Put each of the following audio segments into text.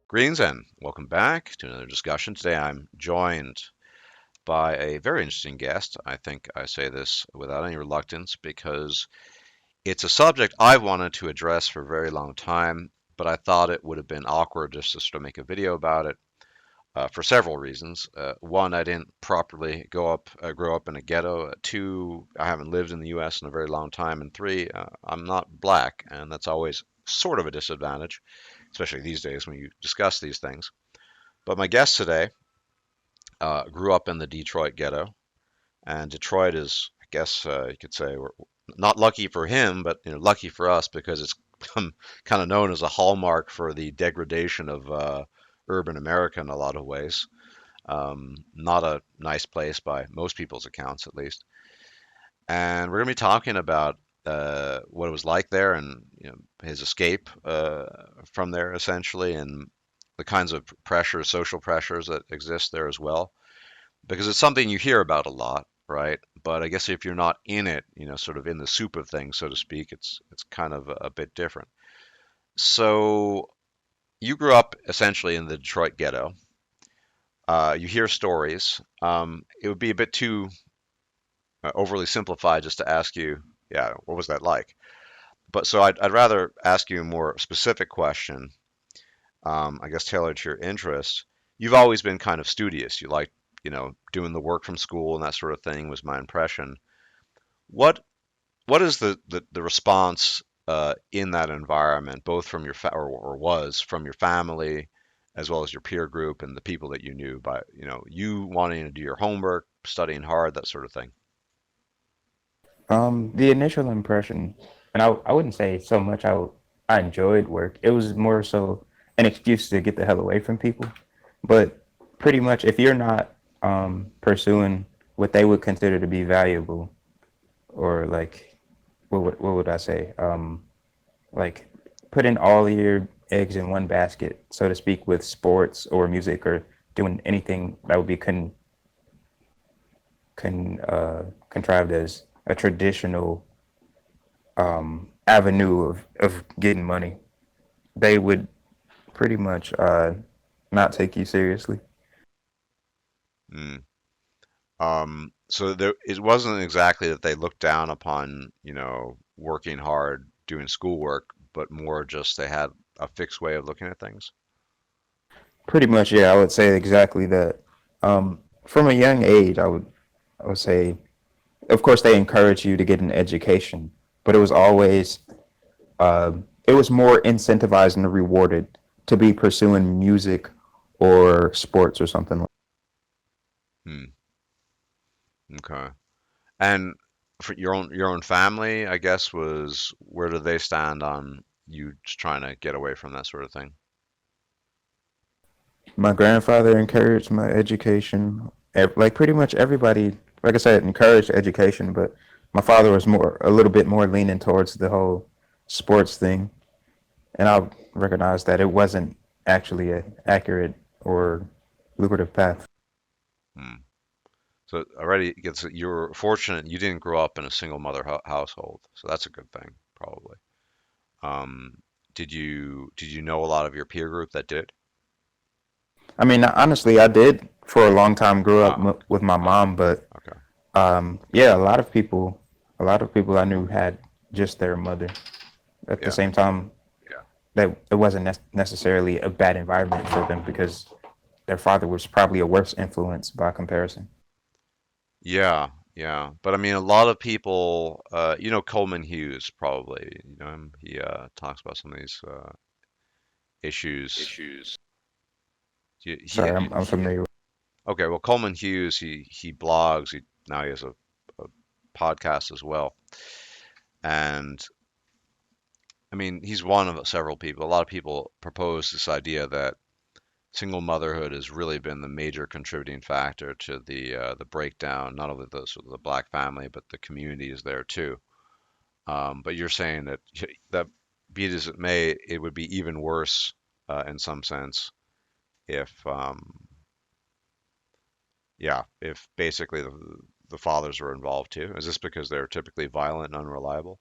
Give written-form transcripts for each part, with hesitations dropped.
Greens and welcome back to another discussion. Today I'm joined by a very interesting guest. I think I say this without any reluctance because it's a subject I've wanted to address for a very long time, but I thought it would have been awkward just to sort of make a video about it for several reasons. One, I didn't properly grow up in a ghetto. Two, I haven't lived in the U.S. in a very long time. And three, I'm not black, and that's always sort of a disadvantage, especially these days when you discuss these things. But my guest today grew up in the Detroit ghetto, and Detroit is, I guess, you could say, we're not lucky for him, but lucky for us because it's become kind of known as a hallmark for the degradation of urban America in a lot of ways. Not a nice place by most people's accounts, at least. And we're going to be talking about what it was like there, and his escape from there, essentially, and the kinds of pressures, social pressures that exist there as well, because it's something you hear about a lot, right? But I guess if you're not in it, sort of in the soup of things, so to speak, it's kind of a bit different. So you grew up essentially in the Detroit ghetto. You hear stories. It would be a bit too overly simplified just to ask you, yeah, what was that like? But so I'd rather ask you a more specific question, I guess tailored to your interests. You've always been kind of studious. You like, doing the work from school and that sort of thing was my impression. What what is the response in that environment, both from your or was from your family, as well as your peer group and the people that you knew by, you wanting to do your homework, studying hard, that sort of thing? The initial impression, and I wouldn't say so much I enjoyed work. It was more so an excuse to get the hell away from people. But pretty much, if you're not pursuing what they would consider to be valuable, or like, what would I say? Like putting all your eggs in one basket, so to speak, with sports or music or doing anything that would be contrived as a traditional avenue of getting money, they would pretty much not take you seriously. Mm. So there, it wasn't exactly that they looked down upon, working hard, doing schoolwork, but more just they had a fixed way of looking at things. Pretty much, yeah, I would say exactly that. From a young age, I would say, of course, they encourage you to get an education, but it was always it was more incentivized and rewarded to be pursuing music or sports or something like. Hmm. Okay. And for your own family, I guess, was where do they stand on you just trying to get away from that sort of thing? My grandfather encouraged my education. Like pretty much everybody, like I said, encouraged education, but my father was a little bit more leaning towards the whole sports thing, and I recognized that it wasn't actually a accurate or lucrative path. Hmm. So already it gets you're fortunate you didn't grow up in a single mother household, so that's a good thing, probably. Um, did you know a lot of your peer group that did? I mean, honestly, I did for a long time grew up Ah, with my mom, but okay. yeah, a lot of people I knew had just their mother. At the Yeah. same time, that it wasn't necessarily a bad environment for them because their father was probably a worse influence by comparison. Yeah, yeah. But I mean, a lot of people, Coleman Hughes probably, you know him. He talks about some of these issues. Sorry, I'm familiar. Okay, well, Coleman Hughes, he blogs. Now he has a podcast as well. And I mean, he's one of several people. A lot of people propose this idea that single motherhood has really been the major contributing factor to the breakdown, not only the sort of the black family, but the communities there too. But you're saying that that be it as it may, it would be even worse in some sense if, yeah, if basically the fathers were involved too. Is this because they're typically violent and unreliable?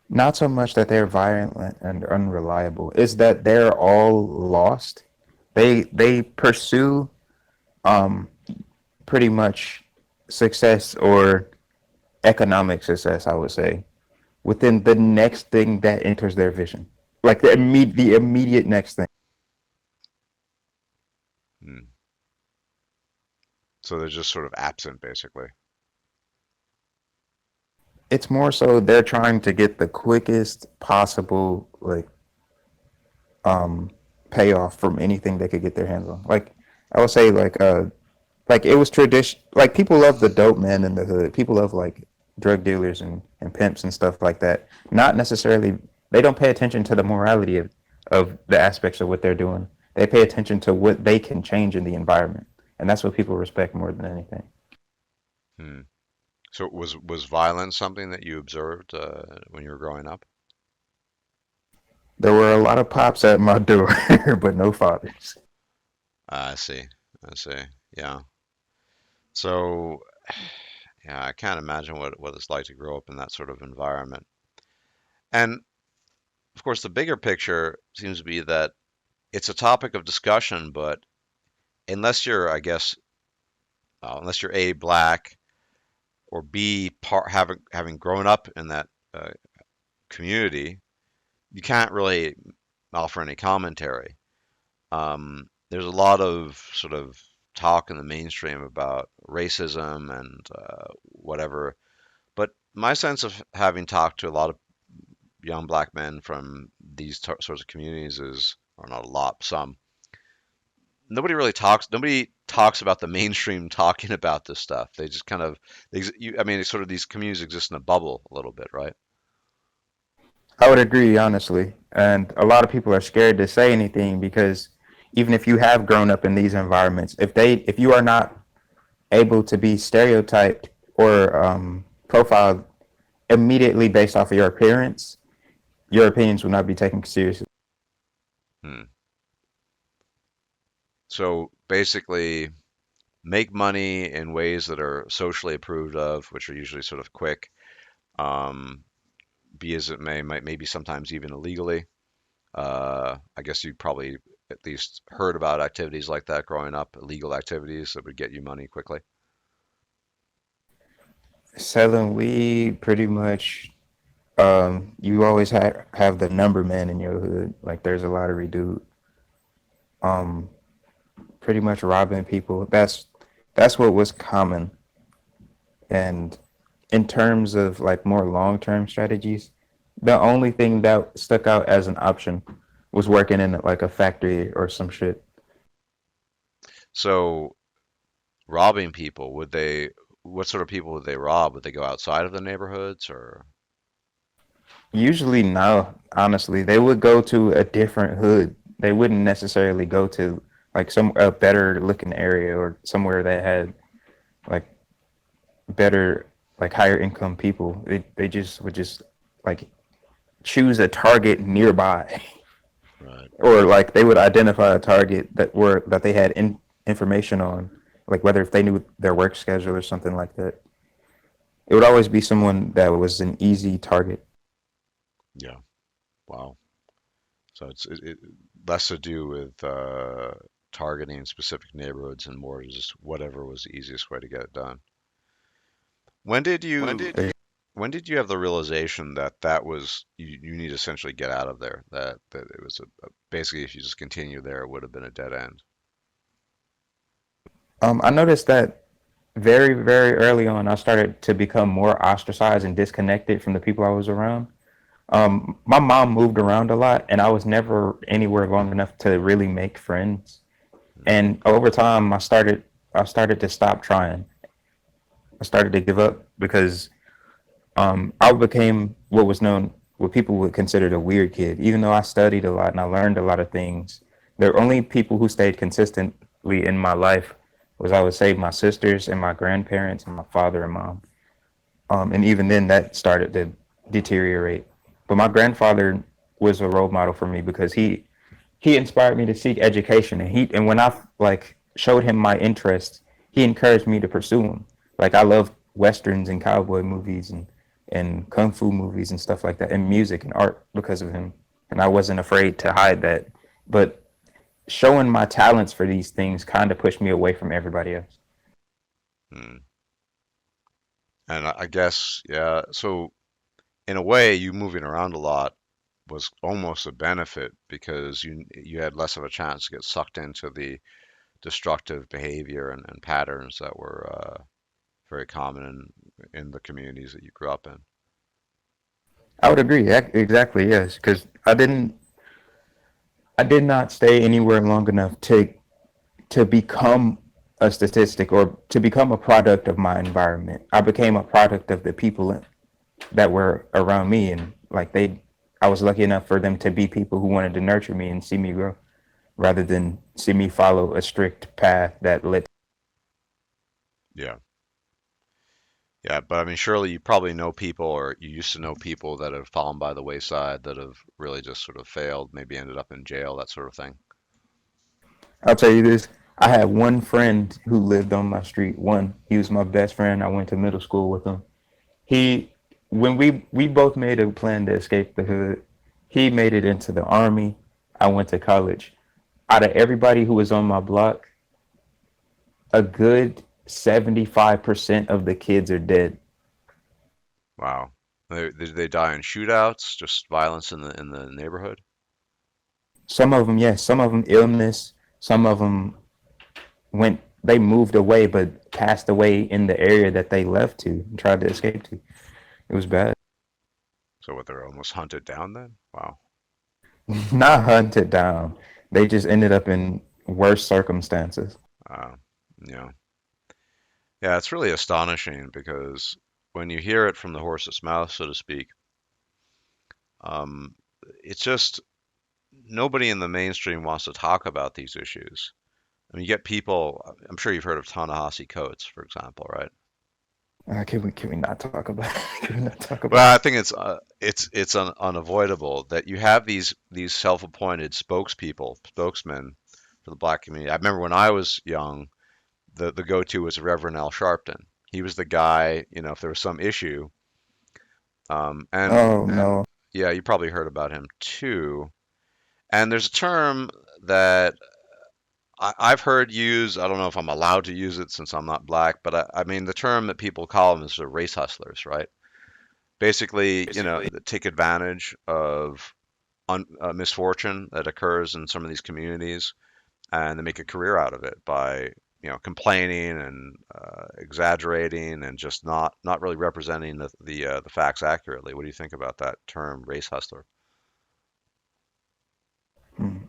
Not so much that they're violent and unreliable, is that they're all lost. They pursue um pretty much success or economic success, I would say, within the next thing that enters their vision. Like the immediate next thing. Hmm. So they're just sort of absent, basically. It's more so they're trying to get the quickest possible um payoff from anything they could get their hands on. Like I would say like it was tradition. Like people love the dope man in the hood. People love like drug dealers and pimps and stuff like that. Not necessarily. They don't pay attention to the morality of the aspects of what they're doing. They pay attention to what they can change in the environment, and that's what people respect more than anything. Hmm. So was violence something that you observed when you were growing up? There were a lot of pops at my door, but no fathers. I see. I see. Yeah. So, yeah, I can't imagine what it's like to grow up in that sort of environment. And of course, the bigger picture seems to be that it's a topic of discussion, but unless you're, I guess, unless you're A, black, or B, having grown up in that uh, community, you can't really offer any commentary. There's a lot of sort of talk in the mainstream about racism and whatever, but my sense of having talked to a lot of young black men from these sorts of communities is, or not a lot, some. Nobody talks about the mainstream talking about this stuff. They just kind of, I mean, it's sort of these communities exist in a bubble a little bit, right? I would agree, honestly. And a lot of people are scared to say anything because even if you have grown up in these environments, if you are not able to be stereotyped or profiled immediately based off of your appearance, your opinions will not be taken seriously. Hmm. So basically, make money in ways that are socially approved of, which are usually sort of quick, um, be as it may, maybe sometimes even illegally. I guess you probably at least heard about activities like that growing up, illegal activities that would get you money quickly. Selling weed, pretty much, you always have the number man in your hood. Like there's a lottery dude. Um, Pretty much robbing people. That's what was common. And in terms of like more long term strategies, the only thing that stuck out as an option was working in like a factory or some shit. So robbing people, what sort of people would they rob? Would they go outside of the neighborhoods or? Usually, no, honestly, they would go to a different hood. They wouldn't necessarily go to like some a better looking area or somewhere that had like better like higher income people. They just would just like choose a target nearby, Right. or like they would identify a target that they had information on, like whether if they knew their work schedule or something like that. It would always be someone that was an easy target. Yeah. Wow. So it less to do with targeting specific neighborhoods and more just whatever was the easiest way to get it done. When did you They, when did you have the realization that that was you need to essentially get out of there? That it was basically if you just continue there, it would have been a dead end. I noticed that very early on, I started to become more ostracized and disconnected from the people I was around. My mom moved around a lot, and I was never anywhere long enough to really make friends. Hmm. And over time, I started to stop trying. I started to give up because I became what people would consider a weird kid. Even though I studied a lot and I learned a lot of things, the only people who stayed consistently in my life was, I would say, my sisters and my grandparents and my father and mom. And even then, that started to deteriorate. But my grandfather was a role model for me because he inspired me to seek education, and when I like showed him my interest, he encouraged me to pursue them. Like I love westerns and cowboy movies, and and kung fu movies and stuff like that, and music and art because of him. And I wasn't afraid to hide that. But showing my talents for these things kind of pushed me away from everybody else. Hmm. And I guess, yeah, so in a way, you moving around a lot was almost a benefit because you had less of a chance to get sucked into the destructive behavior and patterns that were very common in the communities that you grew up in. I would agree. Exactly, yes, because I did not stay anywhere long enough to become a statistic or to become a product of my environment. I became a product of the people that were around me, and like I was lucky enough for them to be people who wanted to nurture me and see me grow, rather than see me follow a strict path that led. Yeah. Yeah, but I mean, surely you probably know people or you used to know people that have fallen by the wayside that have really just sort of failed, maybe ended up in jail, that sort of thing. I'll tell you this. I had one friend who lived on my street. One, he was my best friend. I went to middle school with him. He, when we both made a plan to escape the hood. He made it into the army. I went to college. Out of everybody who was on my block, a good 75% of the kids are dead. Wow. Did they die in shootouts, just violence in the neighborhood? Some of them, yes, some of them illness. Some of them they moved away, but passed away in the area that they left to and tried to escape to. It was bad. So what, they're almost hunted down then? Wow. Not hunted down. They just ended up in worse circumstances. Uh, yeah. Yeah, it's really astonishing because when you hear it from the horse's mouth, so to speak, um, it's just nobody in the mainstream wants to talk about these issues. I mean, you get people, I'm sure you've heard of Ta-Nehisi Coates, for example, right? Can we not talk about it? Can we not talk about Well, it? I think it's unavoidable that you have these self-appointed spokespeople, spokesmen for the black community. I remember when I was young, the go-to was Reverend Al Sharpton. He was the guy, if there was some issue, and Oh no. yeah, you probably heard about him too. And there's a term that I've heard used. I don't know if I'm allowed to use it since I'm not black, but I mean the term that people call them is the race hustlers, right? Basically, that take advantage of misfortune that occurs in some of these communities, and they make a career out of it by, complaining and exaggerating and just not really representing the facts accurately. What do you think about that term, race hustler?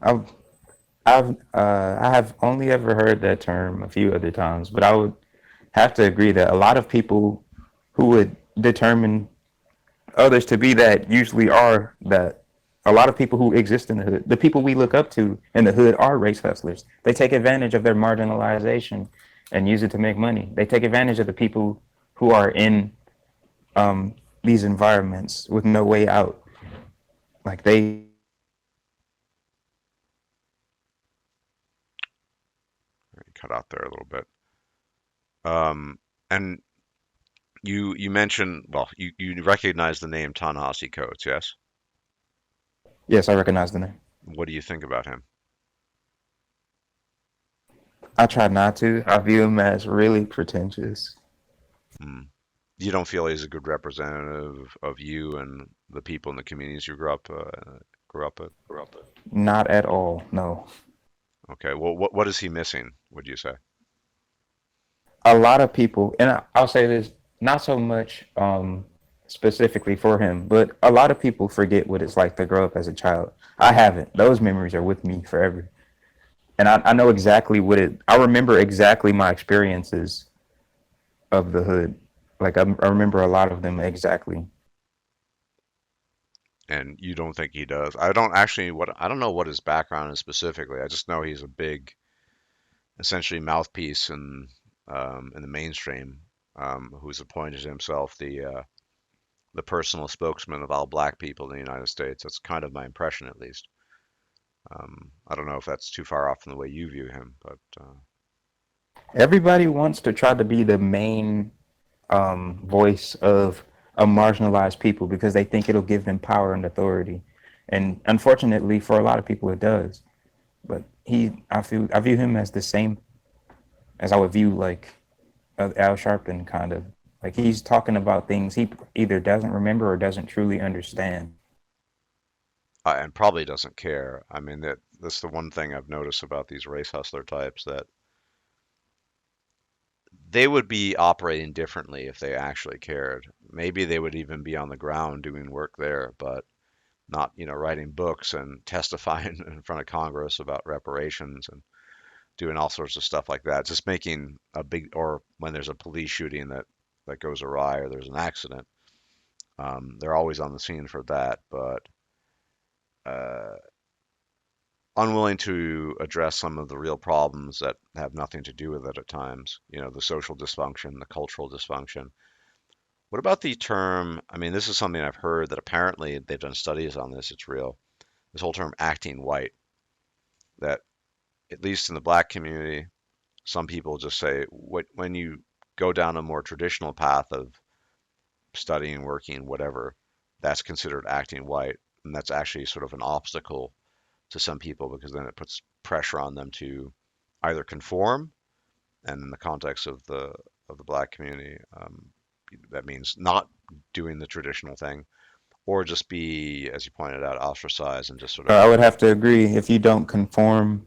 I've I have only ever heard that term a few other times, but I would have to agree that a lot of people who would determine others to be that usually are that. A lot of people who exist in the hood, the people we look up to in the hood, are race hustlers. They take advantage of their marginalization and use it to make money. They take advantage of the people who are in these environments with no way out. Like they Cut out there a little bit. And you mentioned, well, you recognize the name Ta-Nehisi Coates, yes? Yes, I recognize the name. What do you think about him? I try not to. I view him as really pretentious. Hmm. You don't feel he's a good representative of you and the people in the communities you grew up with? Not at all. No. Okay. Well, what is he missing, would you say? A lot of people, and I'll say this, not so much specifically for him, but a lot of people forget what it's like to grow up as a child. I haven't. Those memories are with me forever. And I know exactly I remember exactly my experiences of the hood. Like I remember a lot of them exactly. And you don't think he does? I don't actually I don't know what his background is specifically. I just know he's a big, essentially mouthpiece in the mainstream, who's appointed himself the personal spokesman of all black people in the United States. That's kind of my impression, at least. I don't know if that's too far off from the way you view him, but Everybody wants to try to be the main voice of a marginalized people because they think it'll give them power and authority. And unfortunately, for a lot of people, it does. But I view him as the same as I would view like Al Sharpton, kind of like he's talking about things he either doesn't remember or doesn't truly understand. And probably doesn't care. I mean, that's the one thing I've noticed about these race hustler types that they would be operating differently if they actually cared. Maybe they would even be on the ground doing work there, but not, writing books and testifying in front of Congress about reparations and doing all sorts of stuff like that. Just making a big, or when there's a police shooting that goes awry or there's an accident, they're always on the scene for that, but uh, unwilling to address some of the real problems that have nothing to do with it at times. The social dysfunction, the cultural dysfunction. What about the term? I mean, this is something I've heard that apparently they've done studies on this. It's real. This whole term acting white, that at least in the black community, some people just say when you go down a more traditional path of studying, working, whatever, that's considered acting white. And that's actually sort of an obstacle to some people because then it puts pressure on them to either conform, and in the context of the black community, that means not doing the traditional thing, or just be, as you pointed out, ostracized and just sort of I would have to agree. If you don't conform,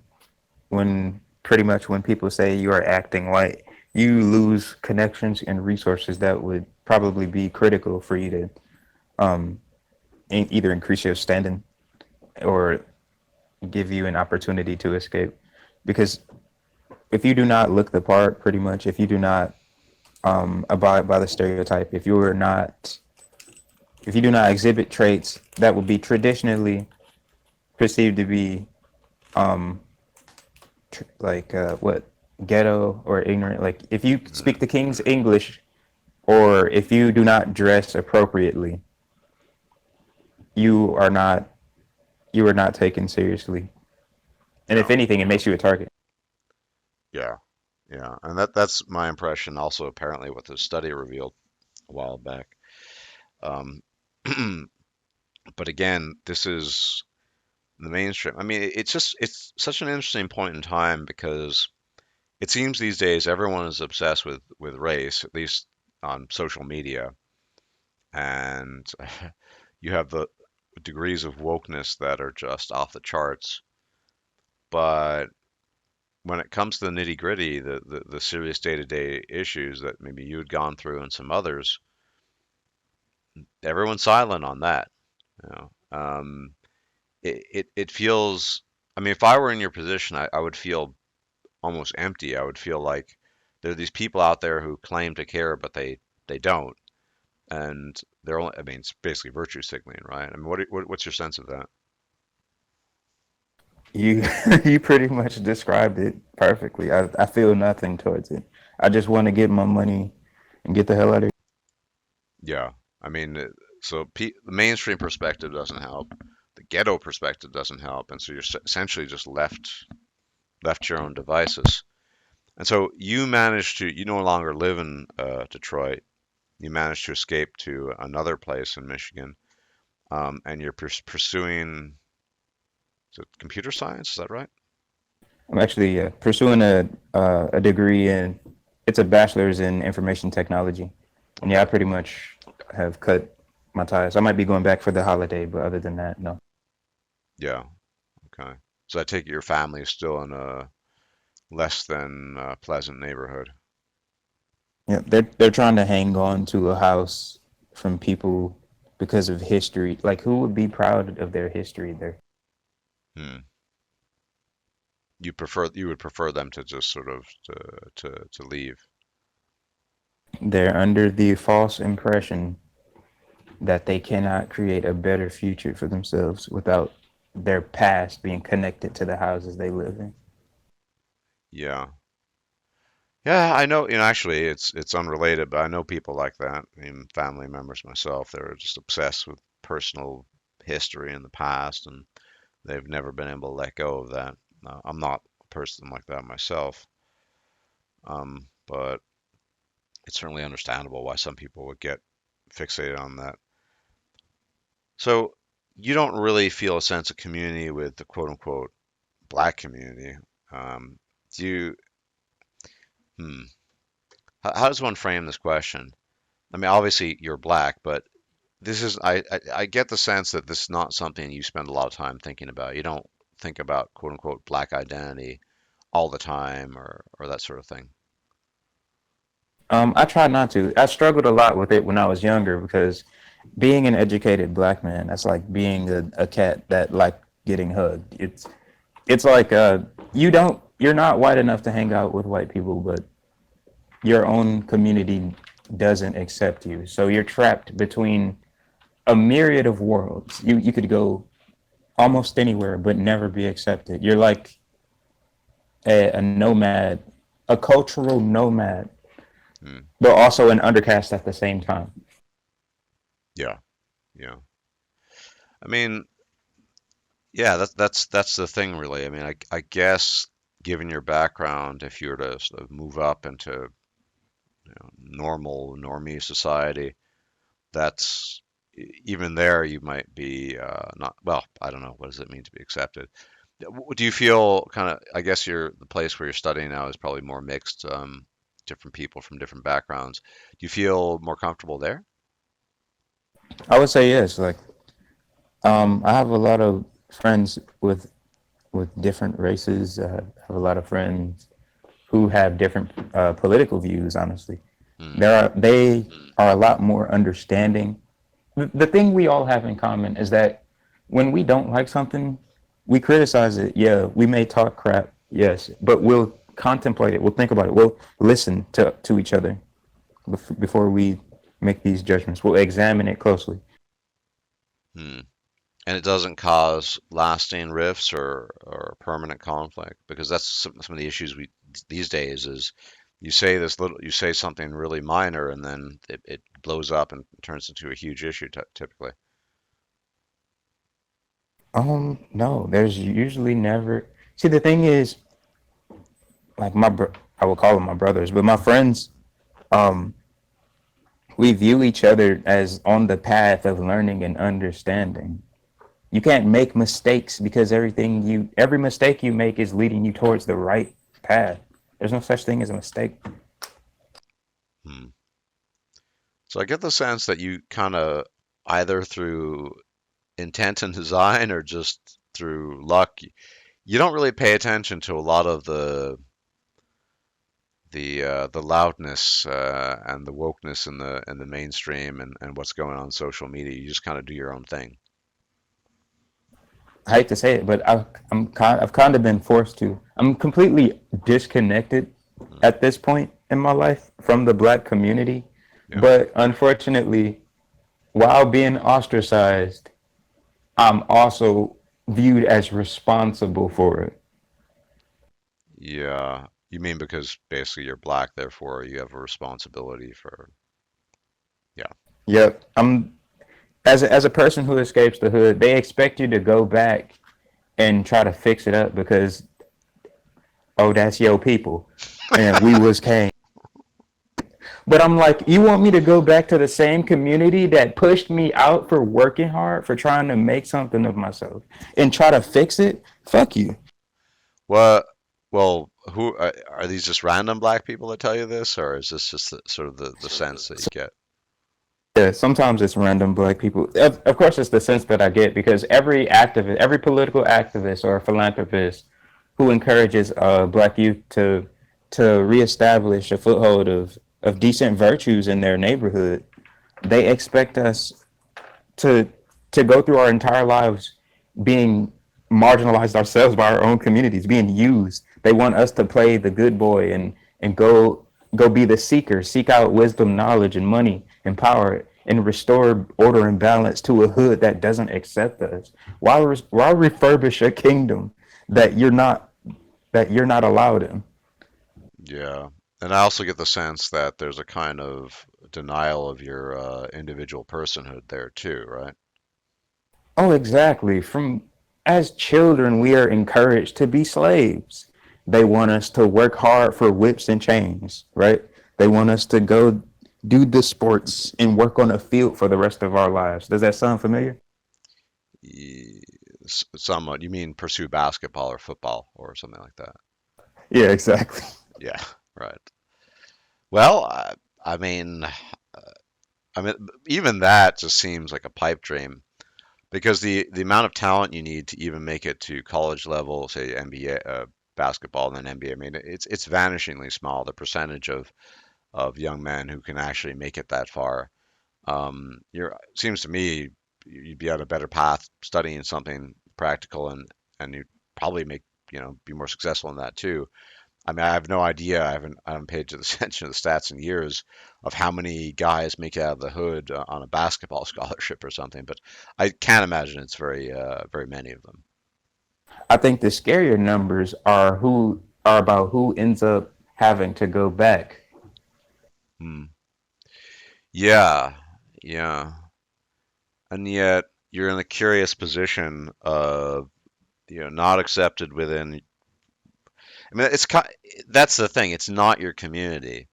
when pretty much when people say you are acting white, you lose connections and resources that would probably be critical for you to um, either increase your standing or give you an opportunity to escape. Because if you do not look the part, pretty much, if you do not abide by the stereotype, if you do not exhibit traits that would be traditionally perceived to be um, like what ghetto or ignorant, like if you speak mm, the king's English or if you do not dress appropriately, you are not you are not taken seriously. And yeah, if anything, it makes you a target. yeah, yeah, and that's my impression. Also, apparently, what the study revealed a while back. Um, but again, this is the mainstream. I mean, it's such an interesting point in time because it seems these days everyone is obsessed with race, at least on social media, and you have the degrees of wokeness that are just off the charts. But when it comes to the nitty gritty, the serious day-to-day issues that maybe you had gone through and some others, everyone's silent on that. You know, it feels. I mean, if I were in your position, I would feel almost empty. I would feel like there are these people out there who claim to care, but they don't, and they're only. I mean, it's basically virtue signaling, right? I mean, what's your sense of that? You you pretty much described it perfectly. I feel nothing towards it. I just want to get my money and get the hell out of here. Yeah, I mean, so the mainstream perspective doesn't help. The ghetto perspective doesn't help, and so you're essentially just left to your own devices. And so you managed to. You no longer live in Detroit. You managed to escape to another place in Michigan, and you're pursuing, is it computer science? Is that right? I'm actually pursuing a degree in it's a bachelor's in information technology, and yeah, I Okay. pretty much have cut my ties. I might be going back for the holiday, but other than that, no. Yeah. Okay. So I take it your family is still in a less than pleasant neighborhood. Yeah, they're trying to hang on to a house from people because of history. Like, who would be proud of their history there? Hmm. You would prefer them to just sort of to leave. They're under the false impression that they cannot create a better future for themselves without their past being connected to the houses they live in. Yeah. Yeah, I know, actually it's unrelated, but I know people like that. I mean, family members myself, they're just obsessed with personal history in the past and they've never been able to let go of that. I'm not a person like that myself, but it's certainly understandable why some people would get fixated on that. So you don't really feel a sense of community with the quote unquote black community. Um, do you, hmm, how does one frame this question? I mean, obviously you're black, but this is, I get the sense that this is not something you spend a lot of time thinking about. You don't think about quote unquote black identity all the time or that sort of thing. I try not to. I struggled a lot with it when I was younger because being an educated black man, that's like being a cat that like getting hugged. It's like you're not white enough to hang out with white people, but your own community doesn't accept you. So you're trapped between a myriad of worlds. You could go almost anywhere but never be accepted. You're like a nomad, a cultural nomad, Hmm. but also an undercast at the same time. Yeah, yeah. I mean, yeah, that's the thing, really. I mean, I guess given your background, if you were to sort of move up into normal normie society, that's even there you might be not well. I don't know, what does it mean to be accepted? Do you feel kind of? I guess you're the place where you're studying now is probably more mixed, different people from different backgrounds. Do you feel more comfortable there? I would say yes. Like I have a lot of friends with different races. I have a lot of friends who have different political views. Honestly, Hmm. they are a lot more understanding. The thing we all have in common is that when we don't like something, we criticize it. Yeah, we may talk crap. Yes, but we'll contemplate it. We'll think about it. We'll listen to each other before we make these judgments. We'll examine it closely. Hmm. And it doesn't cause lasting rifts or permanent conflict because that's some of the issues we these days is you say something really minor and then it blows up and turns into a huge issue typically. No, there's usually never. See, the thing is, like I will call them my brothers, but my friends, um, we view each other as on the path of learning and understanding. You can't make mistakes because every mistake you make is leading you towards the right path. There's no such thing as a mistake. Hmm. So I get the sense that you kind of either through intent and design or just through luck, you don't really pay attention to a lot of the loudness and the wokeness in the mainstream and what's going on social media. You just kind of do your own thing. I hate to say it, but I've kind of been forced to. I'm completely disconnected Mm. at this point in my life from the black community, Yeah, but unfortunately, while being ostracized, I'm also viewed as responsible for it. yeah. You mean because basically you're black, therefore you have a responsibility for, yeah. Yep. I'm as a person who escapes the hood, they expect you to go back and try to fix it up because oh, that's your people, and we was Cain. But I'm like, you want me to go back to the same community that pushed me out for working hard, for trying to make something of myself, and try to fix it? Fuck you. What? Well, who are these just random black people that tell you this, or is this just sort of the sense that you So, get? yeah, sometimes it's random black people. Of course, it's the sense that I get because every activist, every political activist or philanthropist who encourages black youth to reestablish a foothold of decent virtues in their neighborhood, they expect us to to go through our entire lives being marginalized ourselves by our own communities, being used. They want us to play the good boy and go be the seeker, seek out wisdom, knowledge, and money and power, and restore order and balance to a hood that doesn't accept us. Why refurbish a kingdom that you're not allowed in? Yeah. And I also get the sense that there's a kind of denial of your individual personhood there too, right? Oh, exactly. From as children, we are encouraged to be slaves. They want us to work hard for whips and chains, right? They want us to go. do the sports and work on a field for the rest of our lives. Does that sound familiar? Y- Somewhat. You mean pursue basketball or football or something like that? Yeah, exactly. Yeah, right. Well, I mean, I mean, even that just seems like a pipe dream because the amount of talent you need to even make it to college level, say NBA basketball and then NBA, I mean, it's vanishingly small, the percentage of young men who can actually make it that far. Seems to me you'd be on a better path studying something practical and you'd probably make, be more successful in that too. I mean, I have no idea. I haven't paid to the attention to the stats in years of how many guys make it out of the hood on a basketball scholarship or something, but I can't imagine it's very many of them. I think the scarier numbers are about who ends up having to go back. Hmm. Yeah, yeah, and yet you're in a curious position of not accepted within. I mean, that's the thing. It's not your community.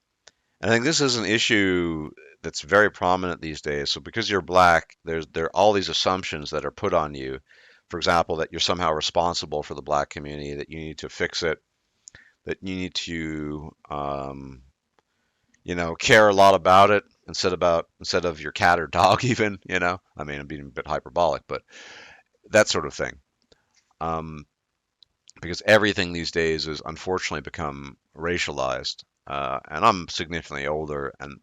I think this is an issue that's very prominent these days. So because you're black, there are all these assumptions that are put on you. For example, that you're somehow responsible for the black community, that you need to fix it, that you need to, care a lot about it instead of your cat or dog even. I mean, I'm being a bit hyperbolic, but that sort of thing. Um, because everything these days has unfortunately become racialized. And I'm significantly older, and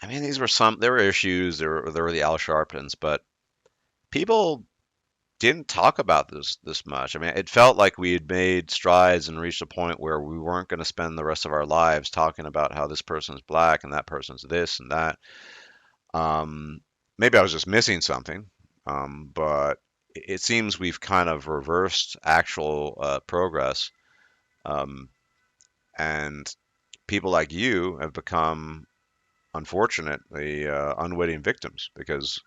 I mean, there were issues, there were the Al Sharptons, but people didn't talk about this much. I mean, it felt like we had made strides and reached a point where we weren't going to spend the rest of our lives talking about how this person's black and that person's this and that. Um, Maybe I was just missing something, but it seems we've kind of reversed actual progress, um, and people like you have become, unfortunately, unwitting victims because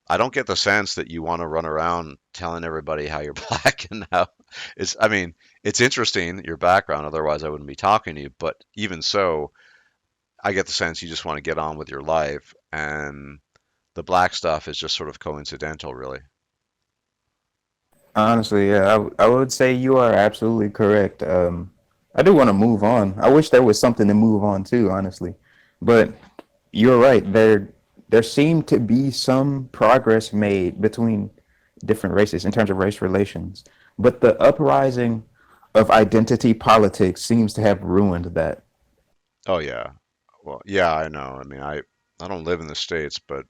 I don't get the sense that you want to run around telling everybody how you're black and how I mean, it's interesting, your background, otherwise I wouldn't be talking to you, but even so, I get the sense you just want to get on with your life and the black stuff is just sort of coincidental, really. Honestly, yeah, I would say you are absolutely correct. I do want to move on. I wish there was something to move on to, honestly. But you're right. There seemed to be some progress made between different races in terms of race relations. But the uprising of identity politics seems to have ruined that. Oh yeah. Well, yeah, I know. I mean, I don't live in the States, but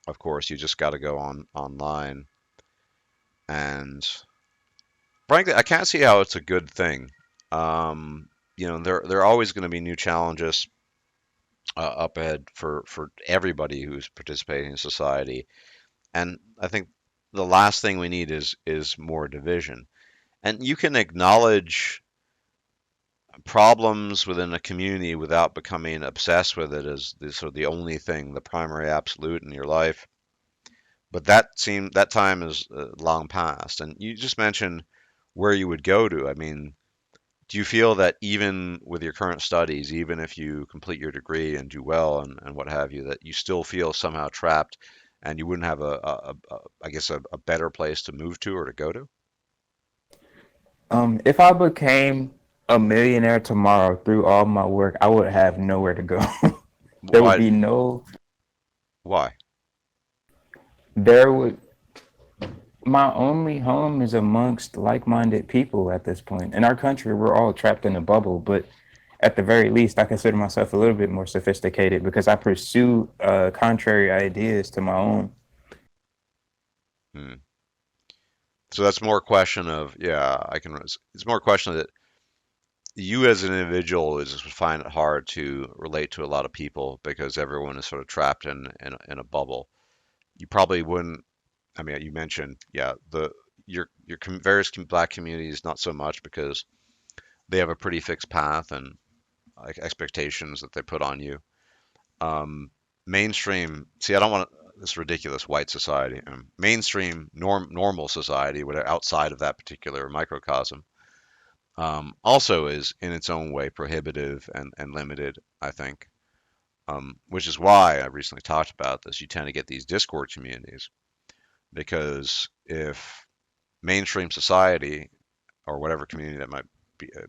of course, you just got to go online and frankly, I can't see how it's a good thing. There are always going to be new challenges up ahead for everybody who's participating in society, and I think the last thing we need is more division. And you can acknowledge problems within a community without becoming obsessed with it as sort of the only thing, the primary absolute in your life. But that time is long past. And you just mentioned where you would go to. I mean, do you feel that even with your current studies, even if you complete your degree and do well and what have you, that you still feel somehow trapped and you wouldn't have I guess a better place to move to or to go to? If I became a millionaire tomorrow through all my work, I would have nowhere to go. There would Why? be no, Why? there would, my only home is amongst like-minded people at this point. In our country, we're all trapped in a bubble, but at the very least, I consider myself a little bit more sophisticated because I pursue contrary ideas to my own. Hmm. So that's more a question of, yeah, it's more a question that you as an individual is just find it hard to relate to a lot of people because everyone is sort of trapped in a bubble. You probably wouldn't. I mean, you mentioned, yeah, various black communities not so much because they have a pretty fixed path and like expectations that they put on you. Mainstream, see, I don't want this ridiculous white society. Mainstream normal society, whatever outside of that particular microcosm, also is in its own way prohibitive and limited, I think. which is why I recently talked about this. You tend to get these Discord communities because if mainstream society or whatever community that might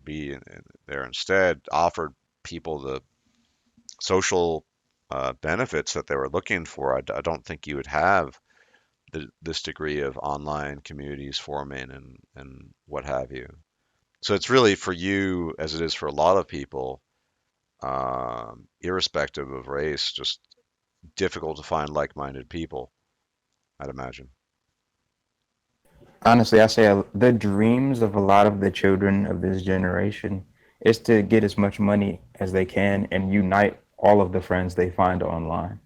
be there instead offered people the social benefits that they were looking for, I don't think you would have this degree of online communities forming and what have you. So it's really for you, as it is for a lot of people, irrespective of race, just difficult to find like-minded people, I'd imagine. Honestly, I say the dreams of a lot of the children of this generation is to get as much money as they can and unite all of the friends they find online.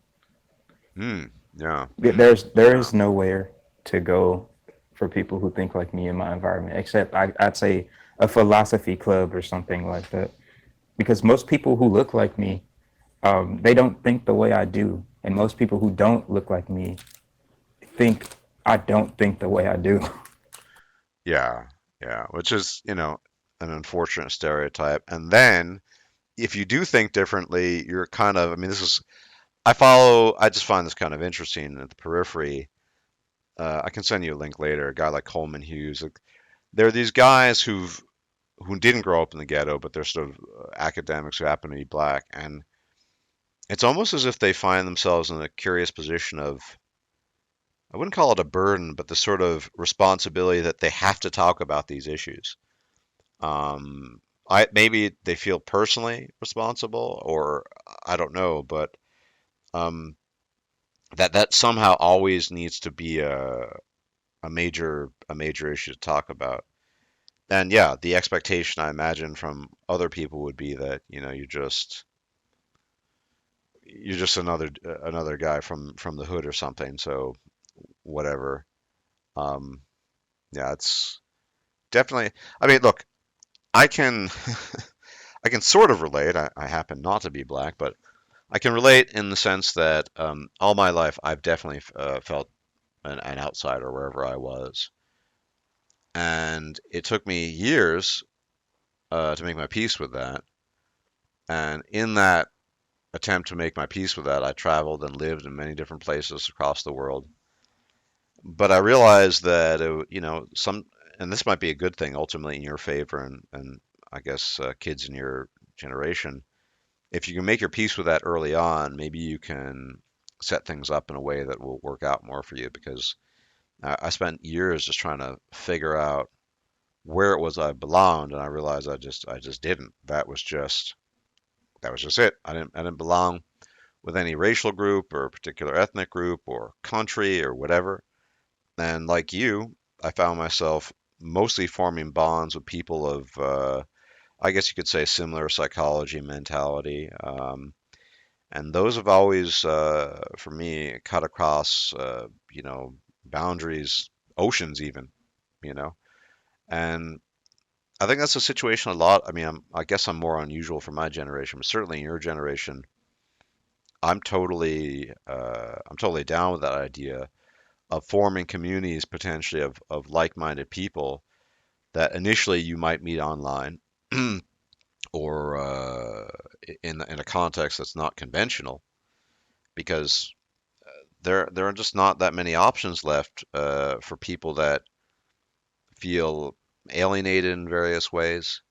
Hmm. Yeah. There Yeah. is nowhere to go for people who think like me in my environment, except I'd say a philosophy club or something like that. Because most people who look like me, they don't think the way I do, and most people who don't look like me think I don't think the way I do. Yeah. Yeah. Which is, an unfortunate stereotype. And then if you do think differently, you're kind of, I mean, I just find this kind of interesting at the periphery. I can send you a link later. A guy like Coleman Hughes. Like, there are these guys who didn't grow up in the ghetto, but they're sort of academics who happen to be black, and it's almost as if they find themselves in a curious position of, I wouldn't call it a burden, but the sort of responsibility that they have to talk about these issues. Um, maybe they feel personally responsible, or I don't know, but um, that somehow always needs to be a major issue to talk about. And yeah, the expectation I imagine from other people would be that you're just another guy from the hood or something. So whatever. Um, yeah, it's definitely. I mean, look, I can I can sort of relate. I happen not to be black, but I can relate in the sense that all my life I've definitely felt an outsider wherever I was, and it took me years to make my peace with that. And in that attempt to make my peace with that, I traveled and lived in many different places across the world. But I realized that and this might be a good thing ultimately in your favor, and I guess kids in your generation, if you can make your peace with that early on, maybe you can set things up in a way that will work out more for you. Because I spent years just trying to figure out where it was I belonged, and I realized I just didn't. That was just it. I didn't belong with any racial group or particular ethnic group or country or whatever. And like you, I found myself mostly forming bonds with people of, I guess you could say, similar psychology mentality. And those have always, for me, cut across, boundaries, oceans even, you know. And I think that's a situation a lot. I mean, I guess I'm more unusual for my generation, but certainly in your generation, I'm totally down with that idea of forming communities potentially of like-minded people that initially you might meet online or in a context that's not conventional, because there are just not that many options left for people that feel alienated in various ways.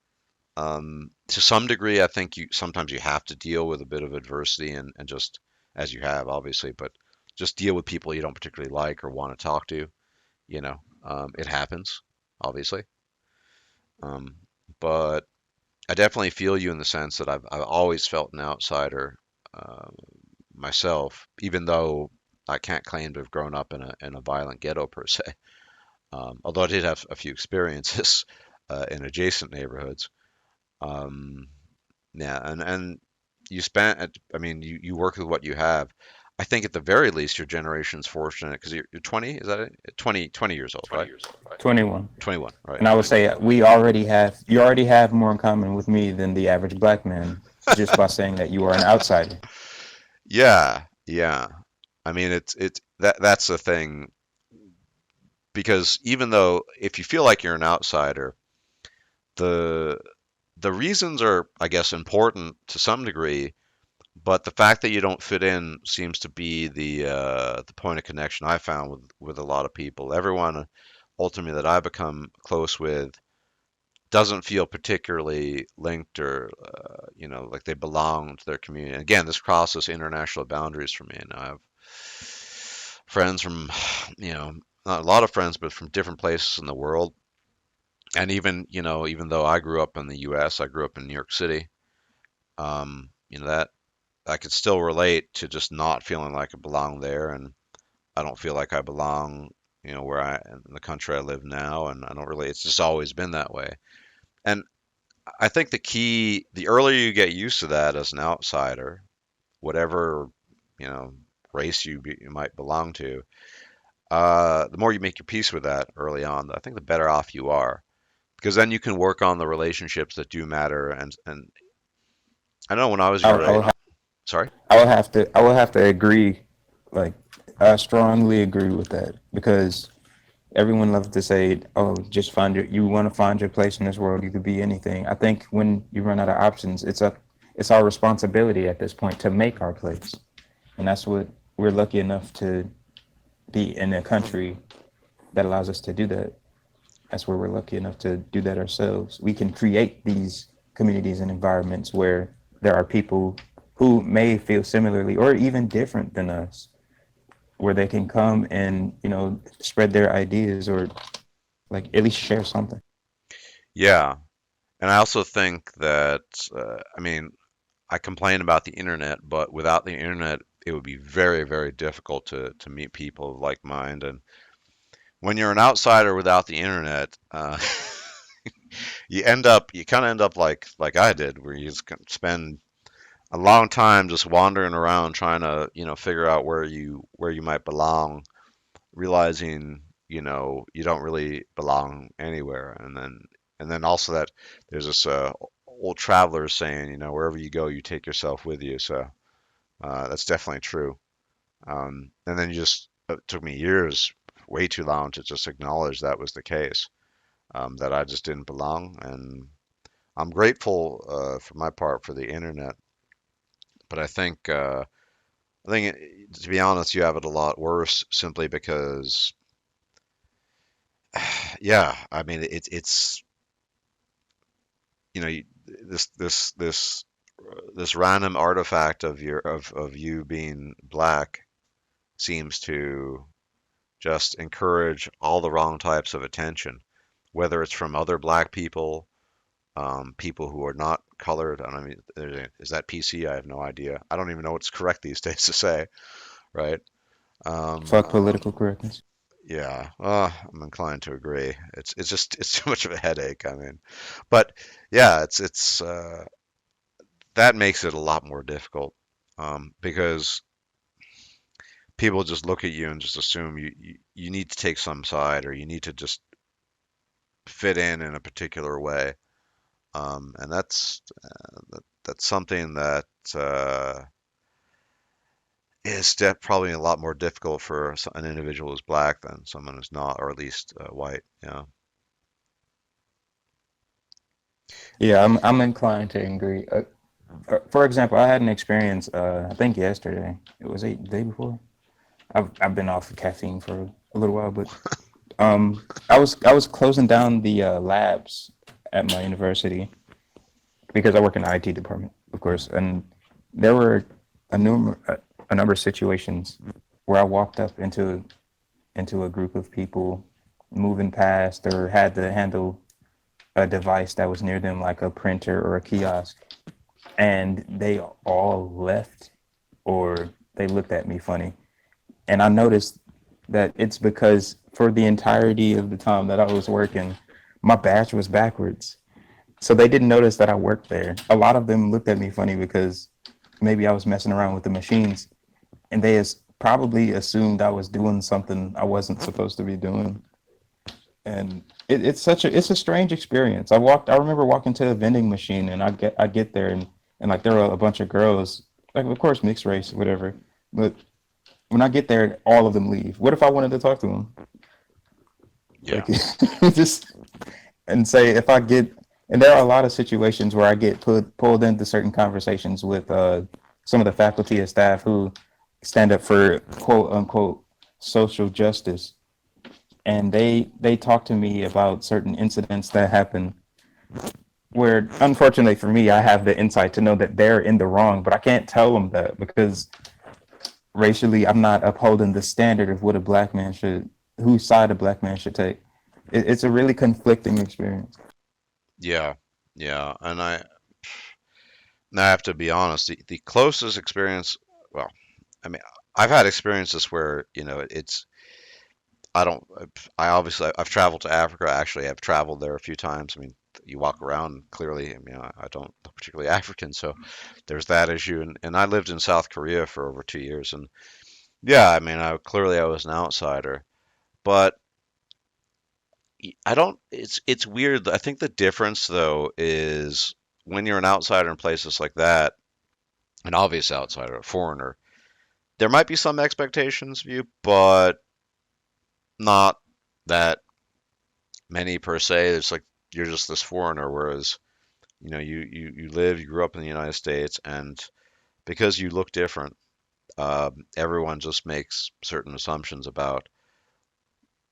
To some degree, I think sometimes you have to deal with a bit of adversity and just as you have, obviously, but just deal with people you don't particularly like or want to talk to. It happens, obviously. Um, but I definitely feel you in the sense that I've always felt an outsider uh, myself, even though I can't claim to have grown up in a violent ghetto per se. Although I did have a few experiences in adjacent neighborhoods. Um, yeah, and I mean, you work with what you have. I think at the very least, your generation's fortunate because you're 20, is that it? 20 years old, right? 21. 21, right? And I would 21. say you already have more in common with me than the average black man just by saying that you are an outsider. Yeah, yeah. I mean, that's the thing because even though if you feel like you're an outsider, the the reasons are, I guess, important to some degree, But the fact that you don't fit in seems to be the point of connection I found with a lot of people. Everyone ultimately that I become close with doesn't feel particularly linked or like they belong to their community. And again, this crosses international boundaries for me. And I have friends from, you know, not a lot of friends, but from different places in the world. And even, even though I grew up in the U.S., I grew up in New York City. That I could still relate to just not feeling like I belong there, and I don't feel like I belong, where in the country I live now, and I don't really. It's just always been that way. And I think the earlier you get used to that as an outsider, whatever, you know, race you might belong to, the more you make your peace with that early on, I think the better off you are. Because then you can work on the relationships that do matter. And I know when I was your I age, will sorry. I will have to agree, like I strongly agree with that because everyone loves to say, "Oh, just find you want to find your place in this world. You could be anything." I think when you run out of options, it's our responsibility at this point to make our place, and that's what we're lucky enough to be in a country that allows us to do that. That's where we're lucky enough to do that ourselves. We can create these communities and environments where there are people who may feel similarly or even different than us, where they can come and spread their ideas or like at least share something. Yeah. And I also think that, I mean, I complain about the internet, but without the internet, it would be very, very difficult to meet people of like mind. And when you're an outsider without the internet, you kind of end up like I did, where you just spend a long time just wandering around trying to, figure out where you might belong, realizing, you don't really belong anywhere. And then also that there's this old traveler saying, wherever you go, you take yourself with you. So that's definitely true. And then it took me years, way too long, to just acknowledge that was the case, that I just didn't belong. And I'm grateful, for my part, for the internet. But I think to be honest, you have it a lot worse simply because, yeah, I mean, it's this random artifact of you being black seems to just encourage all the wrong types of attention, whether it's from other black people, people who are not colored. I don't mean, is that PC? I have no idea. I don't even know what's correct these days to say, right? Um, Fuck um, political correctness. yeah, I'm inclined to agree. It's too much of a headache. I mean, but yeah, it's that makes it a lot more difficult, because people just look at you and just assume you need to take some side, or you need to just fit in a particular way. And that's something that, is probably a lot more difficult for an individual who's black than someone who's not, or at least white. Yeah. Yeah, I'm inclined to agree. For example, I had an experience. I think yesterday. It was the day before. I've been off of caffeine for a little while, but I was closing down the labs at my university because I work in the IT department, of course, and there were a number of situations where I walked up into a group of people moving past or had to handle a device that was near them, like a printer or a kiosk, and they all left or they looked at me funny. And I noticed that it's because for the entirety of the time that I was working, my badge was backwards. So they didn't notice that I worked there. A lot of them looked at me funny because maybe I was messing around with the machines and they probably assumed I was doing something I wasn't supposed to be doing. And it's a strange experience. I remember walking to a vending machine and I get there and like there were a bunch of girls, like of course mixed race, whatever. But when I get there, all of them leave. What if I wanted to talk to them? Yeah. Like just and say if I get and there are a lot of situations where I get pulled into certain conversations with some of the faculty and staff who stand up for quote unquote social justice, and they talk to me about certain incidents that happen where unfortunately for me I have the insight to know that they're in the wrong, but I can't tell them that because racially I'm not upholding the standard of what a black man should, whose side a black man should take. It's a really conflicting experience. Yeah, yeah, and I have to be honest. The closest experience, well, I mean, I've had experiences where it's I don't I obviously I've traveled to Africa. Actually, I've traveled there a few times. I mean, you walk around clearly. I mean, I don't look particularly African, so there's that issue. And I lived in South Korea for over 2 years, and yeah, I mean, I was an outsider, but I don't. It's weird. I think the difference though is when you're an outsider in places like that, an obvious outsider, a foreigner, there might be some expectations of you, but not that many per se. It's like you're just this foreigner, whereas you grew up in the United States, and because you look different, everyone just makes certain assumptions about